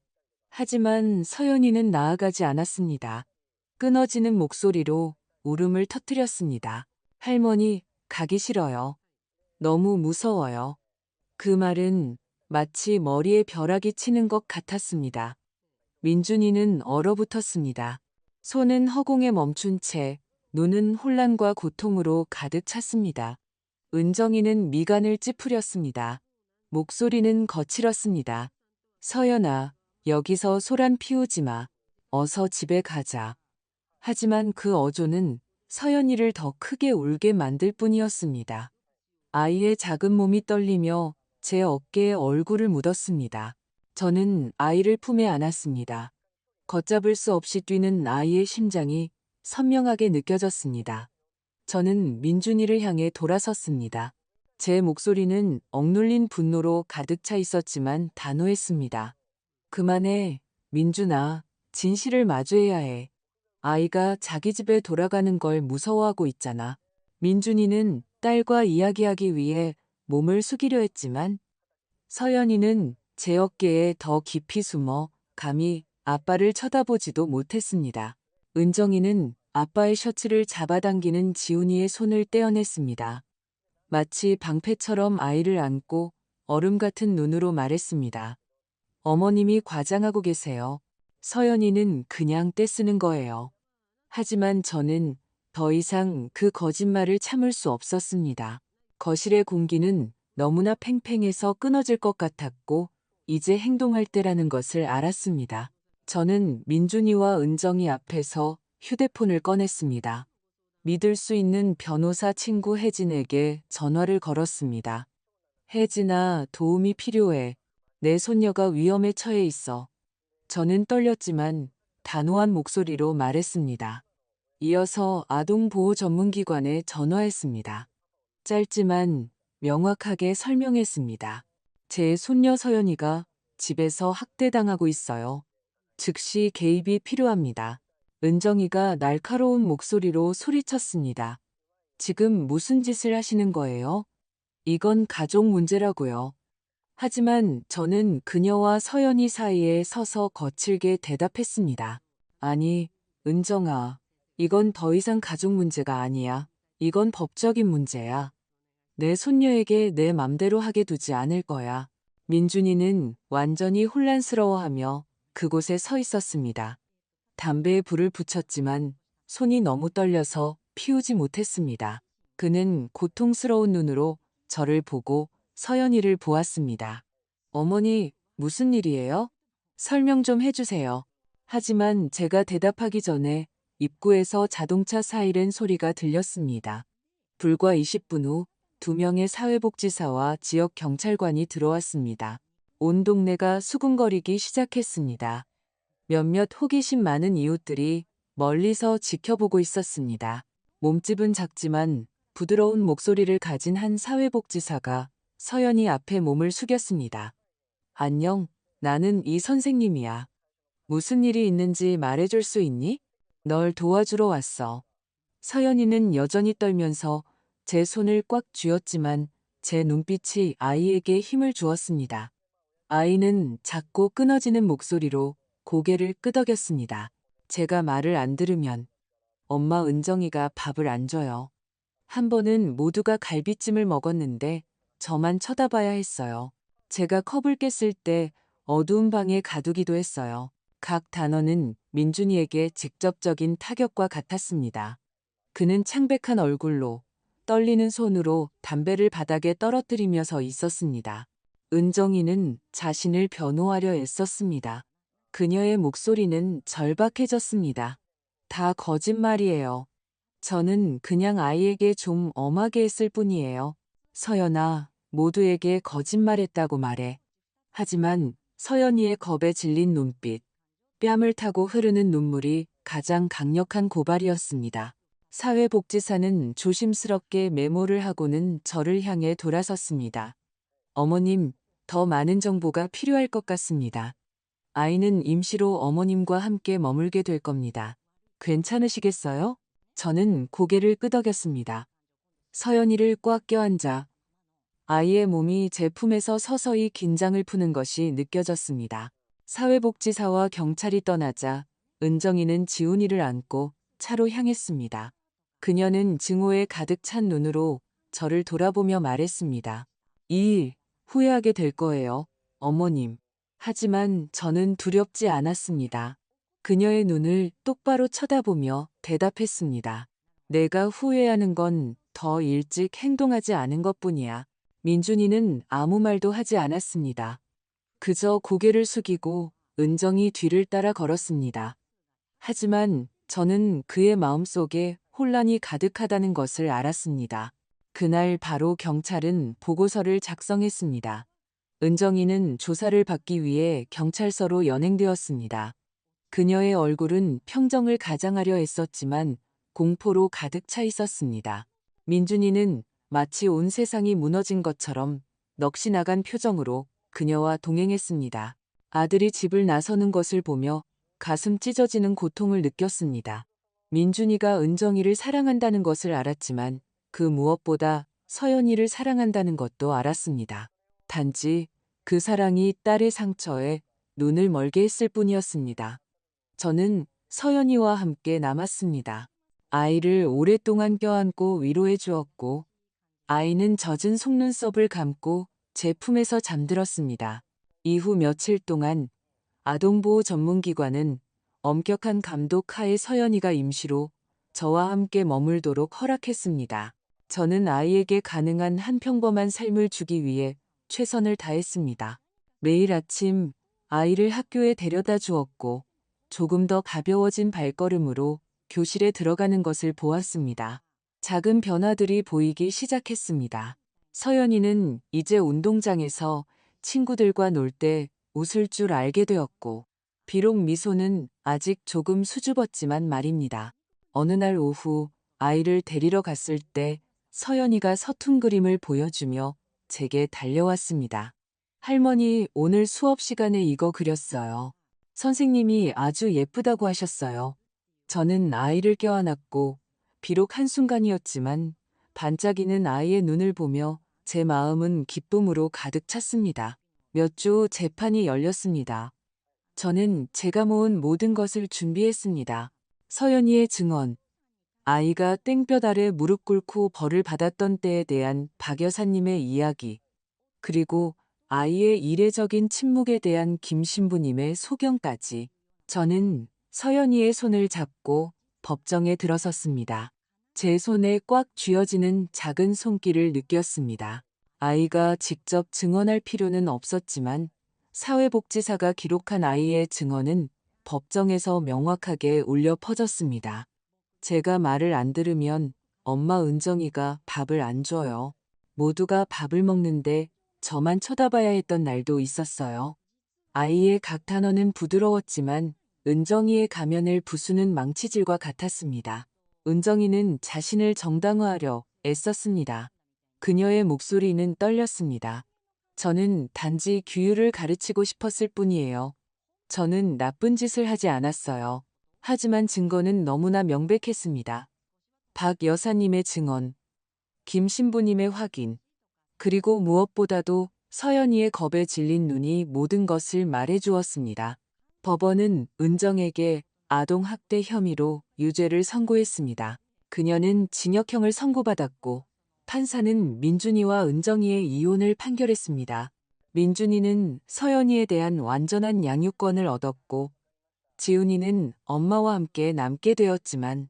하지만 서연이는 나아가지 않았습니다. 끊어지는 목소리로 울음을 터뜨렸습니다. 할머니, 가기 싫어요. 너무 무서워요. 그 말은 마치 머리에 벼락이 치는 것 같았습니다. 민준이는 얼어붙었습니다. 손은 허공에 멈춘 채 눈은 혼란과 고통으로 가득 찼습니다. 은정이는 미간을 찌푸렸습니다. 목소리는 거칠었습니다. 서연아, 여기서 소란 피우지 마. 어서 집에 가자. 하지만 그 어조는 서연이를 더 크게 울게 만들 뿐이었습니다. 아이의 작은 몸이 떨리며 제 어깨에 얼굴을 묻었습니다. 저는 아이를 품에 안았습니다. 걷잡을 수 없이 뛰는 아이의 심장이 선명하게 느껴졌습니다. 저는 민준이를 향해 돌아섰습니다. 제 목소리는 억눌린 분노로 가득 차 있었지만 단호했습니다. 그만해, 민준아. 진실을 마주해야 해. 아이가 자기 집에 돌아가는 걸 무서워하고 있잖아. 민준이는 딸과 이야기하기 위해 몸을 숙이려 했지만 서연이는 제 어깨에 더 깊이 숨어 감히 아빠를 쳐다보지도 못했습니다. 은정이는 아빠의 셔츠를 잡아당기는 지훈이의 손을 떼어냈습니다. 마치 방패처럼 아이를 안고 얼음 같은 눈으로 말했습니다. 어머님이 과장하고 계세요. 서연이는 그냥 떼쓰는 거예요. 하지만 저는 더 이상 그 거짓말을 참을 수 없었습니다. 거실의 공기는 너무나 팽팽해서 끊어질 것 같았고 이제 행동할 때라는 것을 알았습니다. 저는 민준이와 은정이 앞에서 휴대폰을 꺼냈습니다. 믿을 수 있는 변호사 친구 혜진에게 전화를 걸었습니다. 혜진아, 도움이 필요해. 내 손녀가 위험에 처해 있어. 저는 떨렸지만 단호한 목소리로 말했습니다. 이어서 아동보호 전문기관에 전화했습니다. 짧지만 명확하게 설명했습니다. 제 손녀 서연이가 집에서 학대당하고 있어요. 즉시 개입이 필요합니다. 은정이가 날카로운 목소리로 소리쳤습니다. 지금 무슨 짓을 하시는 거예요? 이건 가족 문제라고요. 하지만 저는 그녀와 서연이 사이에 서서 거칠게 대답했습니다. 아니, 은정아, 이건 더 이상 가족 문제가 아니야. 이건 법적인 문제야. 내 손녀에게 내 맘대로 하게 두지 않을 거야. 민준이는 완전히 혼란스러워하며 그곳에 서 있었습니다. 담배에 불을 붙였지만 손이 너무 떨려서 피우지 못했습니다. 그는 고통스러운 눈으로 저를 보고 서연이를 보았습니다. 어머니, 무슨 일이에요? 설명 좀 해주세요. 하지만 제가 대답하기 전에 입구에서 자동차 사이렌 소리가 들렸습니다. 불과 20분 후 2명의 사회복지사와 지역 경찰관이 들어왔습니다. 온 동네가 수군거리기 시작했습니다. 몇몇 호기심 많은 이웃들이 멀리서 지켜보고 있었습니다. 몸집은 작지만 부드러운 목소리를 가진 한 사회복지사가 서연이 앞에 몸을 숙였습니다. 안녕, 나는 이 선생님이야. 무슨 일이 있는지 말해줄 수 있니? 널 도와주러 왔어. 서연이는 여전히 떨면서 제 손을 꽉 쥐었지만 제 눈빛이 아이에게 힘을 주었습니다. 아이는 작고 끊어지는 목소리로 고개를 끄덕였습니다. 제가 말을 안 들으면 엄마 은정이가 밥을 안 줘요. 한 번은 모두가 갈비찜을 먹었는데 저만 쳐다봐야 했어요. 제가 컵을 깼을 때 어두운 방에 가두기도 했어요. 각 단어는 민준이에게 직접적인 타격과 같았습니다. 그는 창백한 얼굴로 떨리는 손으로 담배를 바닥에 떨어뜨리며 서 있었습니다. 은정이는 자신을 변호하려 애썼습니다. 그녀의 목소리는 절박해졌습니다. 다 거짓말이에요. 저는 그냥 아이에게 좀 엄하게 했을 뿐이에요. 서연아, 모두에게 거짓말했다고 말해. 하지만 서연이의 겁에 질린 눈빛, 뺨을 타고 흐르는 눈물이 가장 강력한 고발이었습니다. 사회복지사는 조심스럽게 메모를 하고는 저를 향해 돌아섰습니다. 어머님, 더 많은 정보가 필요할 것 같습니다. 아이는 임시로 어머님과 함께 머물게 될 겁니다. 괜찮으시겠어요? 저는 고개를 끄덕였습니다. 서연이를 꽉 껴안자 아이의 몸이 제 품에서 서서히 긴장을 푸는 것이 느껴졌습니다. 사회복지사와 경찰이 떠나자 은정이는 지훈이를 안고 차로 향했습니다. 그녀는 증오에 가득 찬 눈으로 저를 돌아보며 말했습니다. 이 일 후회하게 될 거예요, 어머님. 하지만 저는 두렵지 않았습니다. 그녀의 눈을 똑바로 쳐다보며 대답했습니다. 내가 후회하는 건 더 일찍 행동하지 않은 것뿐이야. 민준이는 아무 말도 하지 않았습니다. 그저 고개를 숙이고 은정이 뒤를 따라 걸었습니다. 하지만 저는 그의 마음속에 혼란이 가득하다는 것을 알았습니다. 그날 바로 경찰은 보고서를 작성했습니다. 은정이는 조사를 받기 위해 경찰서로 연행되었습니다. 그녀의 얼굴은 평정을 가장하려 했었지만 공포로 가득 차 있었습니다. 민준이는 마치 온 세상이 무너진 것처럼 넋이 나간 표정으로 그녀와 동행했습니다. 아들이 집을 나서는 것을 보며 가슴 찢어지는 고통을 느꼈습니다. 민준이가 은정이를 사랑한다는 것을 알았지만 그 무엇보다 서연이를 사랑한다는 것도 알았습니다. 단지 그 사랑이 딸의 상처에 눈을 멀게 했을 뿐이었습니다. 저는 서연이와 함께 남았습니다. 아이를 오랫동안 껴안고 위로해 주었고 아이는 젖은 속눈썹을 감고 제 품에서 잠들었습니다. 이후 며칠 동안 아동보호 전문기관은 엄격한 감독 하에 서연이가 임시로 저와 함께 머물도록 허락했습니다. 저는 아이에게 가능한 한 평범한 삶을 주기 위해 최선을 다했습니다. 매일 아침 아이를 학교에 데려다 주었고 조금 더 가벼워진 발걸음으로 교실에 들어가는 것을 보았습니다. 작은 변화들이 보이기 시작했습니다. 서연이는 이제 운동장에서 친구들과 놀 때 웃을 줄 알게 되었고, 비록 미소는 아직 조금 수줍었지만 말입니다. 어느 날 오후 아이를 데리러 갔을 때 서연이가 서툰 그림을 보여주며 제게 달려왔습니다. 할머니, 오늘 수업 시간에 이거 그렸어요. 선생님이 아주 예쁘다고 하셨어요. 저는 아이를 껴안았고 비록 한순간이었지만 반짝이는 아이의 눈을 보며 제 마음은 기쁨으로 가득 찼습니다. 몇 주 후 재판이 열렸습니다. 저는 제가 모은 모든 것을 준비했습니다. 서연이의 증언, 아이가 땡볕 아래 무릎 꿇고 벌을 받았던 때에 대한 박 여사님의 이야기, 그리고 아이의 이례적인 침묵에 대한 김 신부님의 소견까지. 저는 서연이의 손을 잡고 법정에 들어섰습니다. 제 손에 꽉 쥐어지는 작은 손길을 느꼈습니다. 아이가 직접 증언할 필요는 없었지만 사회복지사가 기록한 아이의 증언은 법정에서 명확하게 울려 퍼졌습니다. 제가 말을 안 들으면 엄마 은정이가 밥을 안 줘요. 모두가 밥을 먹는데 저만 쳐다봐야 했던 날도 있었어요. 아이의 각 단어는 부드러웠지만 은정이의 가면을 부수는 망치질과 같았습니다. 은정이는 자신을 정당화하려 애썼습니다. 그녀의 목소리는 떨렸습니다. 저는 단지 규율을 가르치고 싶었을 뿐이에요. 저는 나쁜 짓을 하지 않았어요. 하지만 증거는 너무나 명백했습니다. 박 여사님의 증언, 김 신부님의 확인, 그리고 무엇보다도 서연이의 겁에 질린 눈이 모든 것을 말해주었습니다. 법원은 은정에게 아동학대 혐의로 유죄를 선고했습니다. 그녀는 징역형을 선고받았고 판사는 민준이와 은정이의 이혼을 판결했습니다. 민준이는 서연이에 대한 완전한 양육권을 얻었고 지훈이는 엄마와 함께 남게 되었지만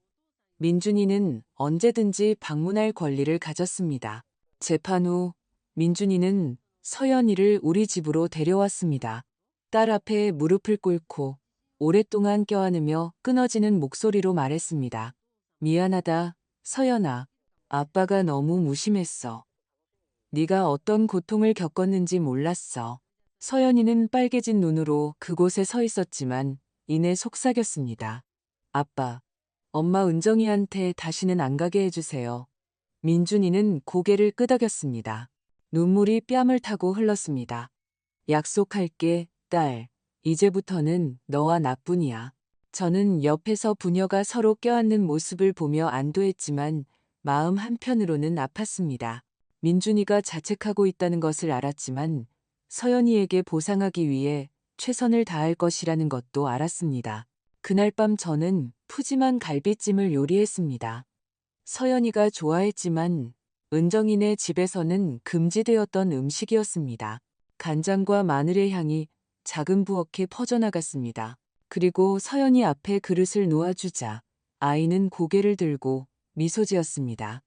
민준이는 언제든지 방문할 권리를 가졌습니다. 재판 후 민준이는 서연이를 우리 집으로 데려왔습니다. 딸 앞에 무릎을 꿇고 오랫동안 껴안으며 끊어지는 목소리로 말했습니다. 미안하다, 서연아. 아빠가 너무 무심했어. 네가 어떤 고통을 겪었는지 몰랐어. 서연이는 빨개진 눈으로 그곳에 서 있었지만 이내 속삭였습니다. 아빠, 엄마 은정이한테 다시는 안 가게 해주세요. 민준이는 고개를 끄덕였습니다. 눈물이 뺨을 타고 흘렀습니다. 약속할게, 딸. 이제부터는 너와 나뿐이야. 저는 옆에서 부녀가 서로 껴안는 모습을 보며 안도했지만 마음 한편으로는 아팠습니다. 민준이가 자책하고 있다는 것을 알았지만 서연이에게 보상하기 위해 최선을 다할 것이라는 것도 알았습니다. 그날 밤 저는 푸짐한 갈비찜을 요리했습니다. 서연이가 좋아했지만 은정이네 집에서는 금지되었던 음식이었습니다. 간장과 마늘의 향이 작은 부엌에 퍼져나갔습니다. 그리고 서연이 앞에 그릇을 놓아주자 아이는 고개를 들고 미소 지었습니다.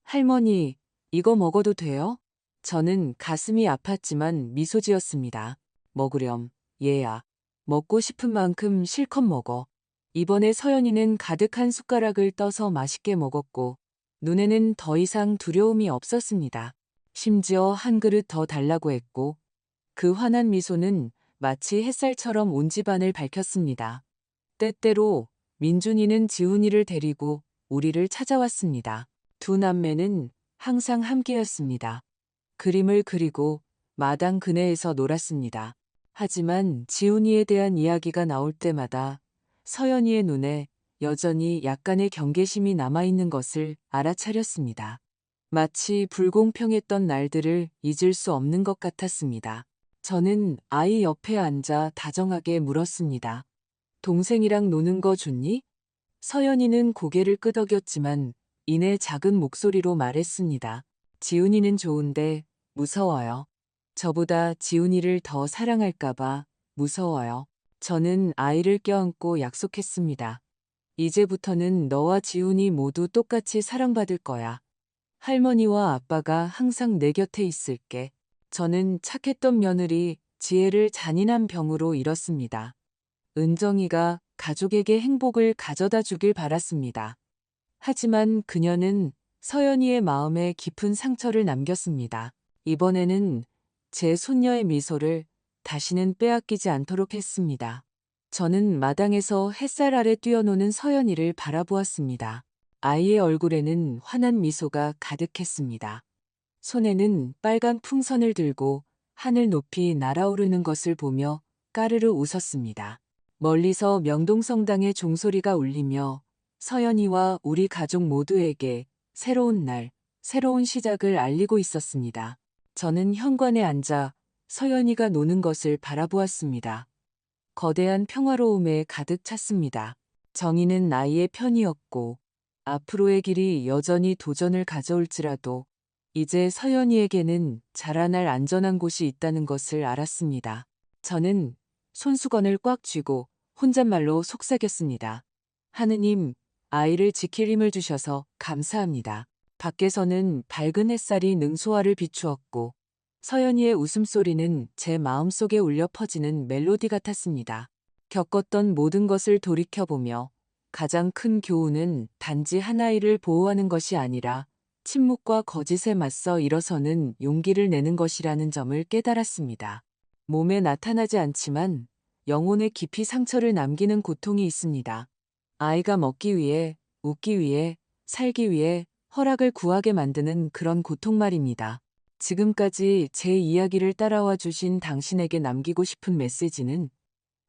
할머니, 이거 먹어도 돼요? 저는 가슴이 아팠지만 미소 지었습니다. 먹으렴, 얘야. 먹고 싶은 만큼 실컷 먹어. 이번에 서연이는 가득한 숟가락을 떠서 맛있게 먹었고 눈에는 더 이상 두려움이 없었습니다. 심지어 한 그릇 더 달라고 했고 그 환한 미소는 마치 햇살처럼 온 집안을 밝혔습니다. 때때로 민준이는 지훈이를 데리고 우리를 찾아왔습니다. 두 남매는 항상 함께였습니다. 그림을 그리고 마당 그네에서 놀았습니다. 하지만 지훈이에 대한 이야기가 나올 때마다 서연이의 눈에 여전히 약간의 경계심이 남아있는 것을 알아차렸습니다. 마치 불공평했던 날들을 잊을 수 없는 것 같았습니다. 저는 아이 옆에 앉아 다정하게 물었습니다. 동생이랑 노는 거 좋니? 서연이는 고개를 끄덕였지만 이내 작은 목소리로 말했습니다. 지훈이는 좋은데 무서워요. 저보다 지훈이를 더 사랑할까봐 무서워요. 저는 아이를 껴안고 약속했습니다. 이제부터는 너와 지훈이 모두 똑같이 사랑받을 거야. 할머니와 아빠가 항상 내 곁에 있을게. 저는 착했던 며느리 지혜를 잔인한 병으로 잃었습니다. 은정이가 가족에게 행복을 가져다 주길 바랐습니다. 하지만 그녀는 서연이의 마음에 깊은 상처를 남겼습니다. 이번에는 제 손녀의 미소를 다시는 빼앗기지 않도록 했습니다. 저는 마당에서 햇살 아래 뛰어노는 서연이를 바라보았습니다. 아이의 얼굴에는 환한 미소가 가득했습니다. 손에는 빨간 풍선을 들고 하늘 높이 날아오르는 것을 보며 까르르 웃었습니다. 멀리서 명동성당의 종소리가 울리며 서연이와 우리 가족 모두에게 새로운 날, 새로운 시작을 알리고 있었습니다. 저는 현관에 앉아 서연이가 노는 것을 바라보았습니다. 거대한 평화로움에 가득 찼습니다. 정의는 나이의 편이었고 앞으로의 길이 여전히 도전을 가져올지라도 이제 서연이에게는 자라날 안전한 곳이 있다는 것을 알았습니다. 저는 손수건을 꽉 쥐고 혼잣말로 속삭였습니다. 하느님, 아이를 지킬 힘을 주셔서 감사합니다. 밖에서는 밝은 햇살이 능소화를 비추었고 서연이의 웃음소리는 제 마음속에 울려 퍼지는 멜로디 같았습니다. 겪었던 모든 것을 돌이켜보며 가장 큰 교훈은 단지 한 아이를 보호하는 것이 아니라 침묵과 거짓에 맞서 일어서는 용기를 내는 것이라는 점을 깨달았습니다. 몸에 나타나지 않지만 영혼에 깊이 상처를 남기는 고통이 있습니다. 아이가 먹기 위해, 웃기 위해, 살기 위해 허락을 구하게 만드는 그런 고통 말입니다. 지금까지 제 이야기를 따라와 주신 당신에게 남기고 싶은 메시지는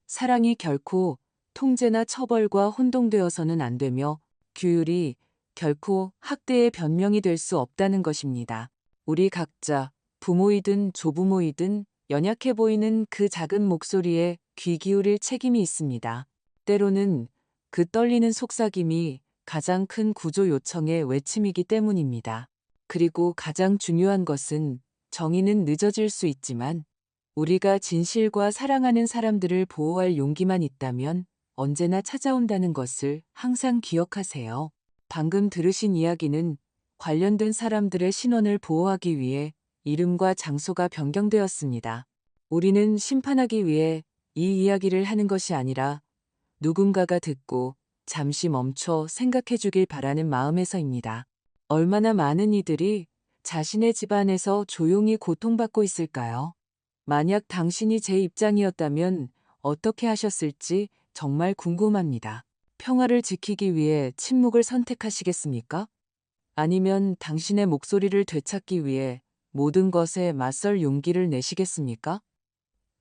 사랑이 결코 통제나 처벌과 혼동되어서는 안 되며 규율이 결코 학대의 변명이 될 수 없다는 것입니다. 우리 각자 부모이든 조부모이든 연약해 보이는 그 작은 목소리에 귀 기울일 책임이 있습니다. 때로는 그 떨리는 속삭임이 가장 큰 구조 요청의 외침이기 때문입니다. 그리고 가장 중요한 것은 정의는 늦어질 수 있지만 우리가 진실과 사랑하는 사람들을 보호할 용기만 있다면 언제나 찾아온다는 것을 항상 기억하세요. 방금 들으신 이야기는 관련된 사람들의 신원을 보호하기 위해 이름과 장소가 변경되었습니다. 우리는 심판하기 위해 이 이야기를 하는 것이 아니라 누군가가 듣고 잠시 멈춰 생각해 주길 바라는 마음에서입니다. 얼마나 많은 이들이 자신의 집안에서 조용히 고통받고 있을까요? 만약 당신이 제 입장이었다면 어떻게 하셨을지 정말 궁금합니다. 평화를 지키기 위해 침묵을 선택하시겠습니까? 아니면 당신의 목소리를 되찾기 위해 모든 것에 맞설 용기를 내시겠습니까?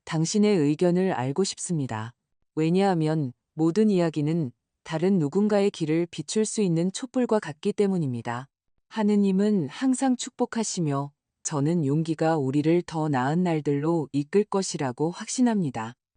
당신의 의견을 알고 싶습니다. 왜냐하면 모든 이야기는 다른 누군가의 길을 비출 수 있는 촛불과 같기 때문입니다. 하느님은 항상 축복하시며 저는 용기가 우리를 더 나은 날들로 이끌 것이라고 확신합니다.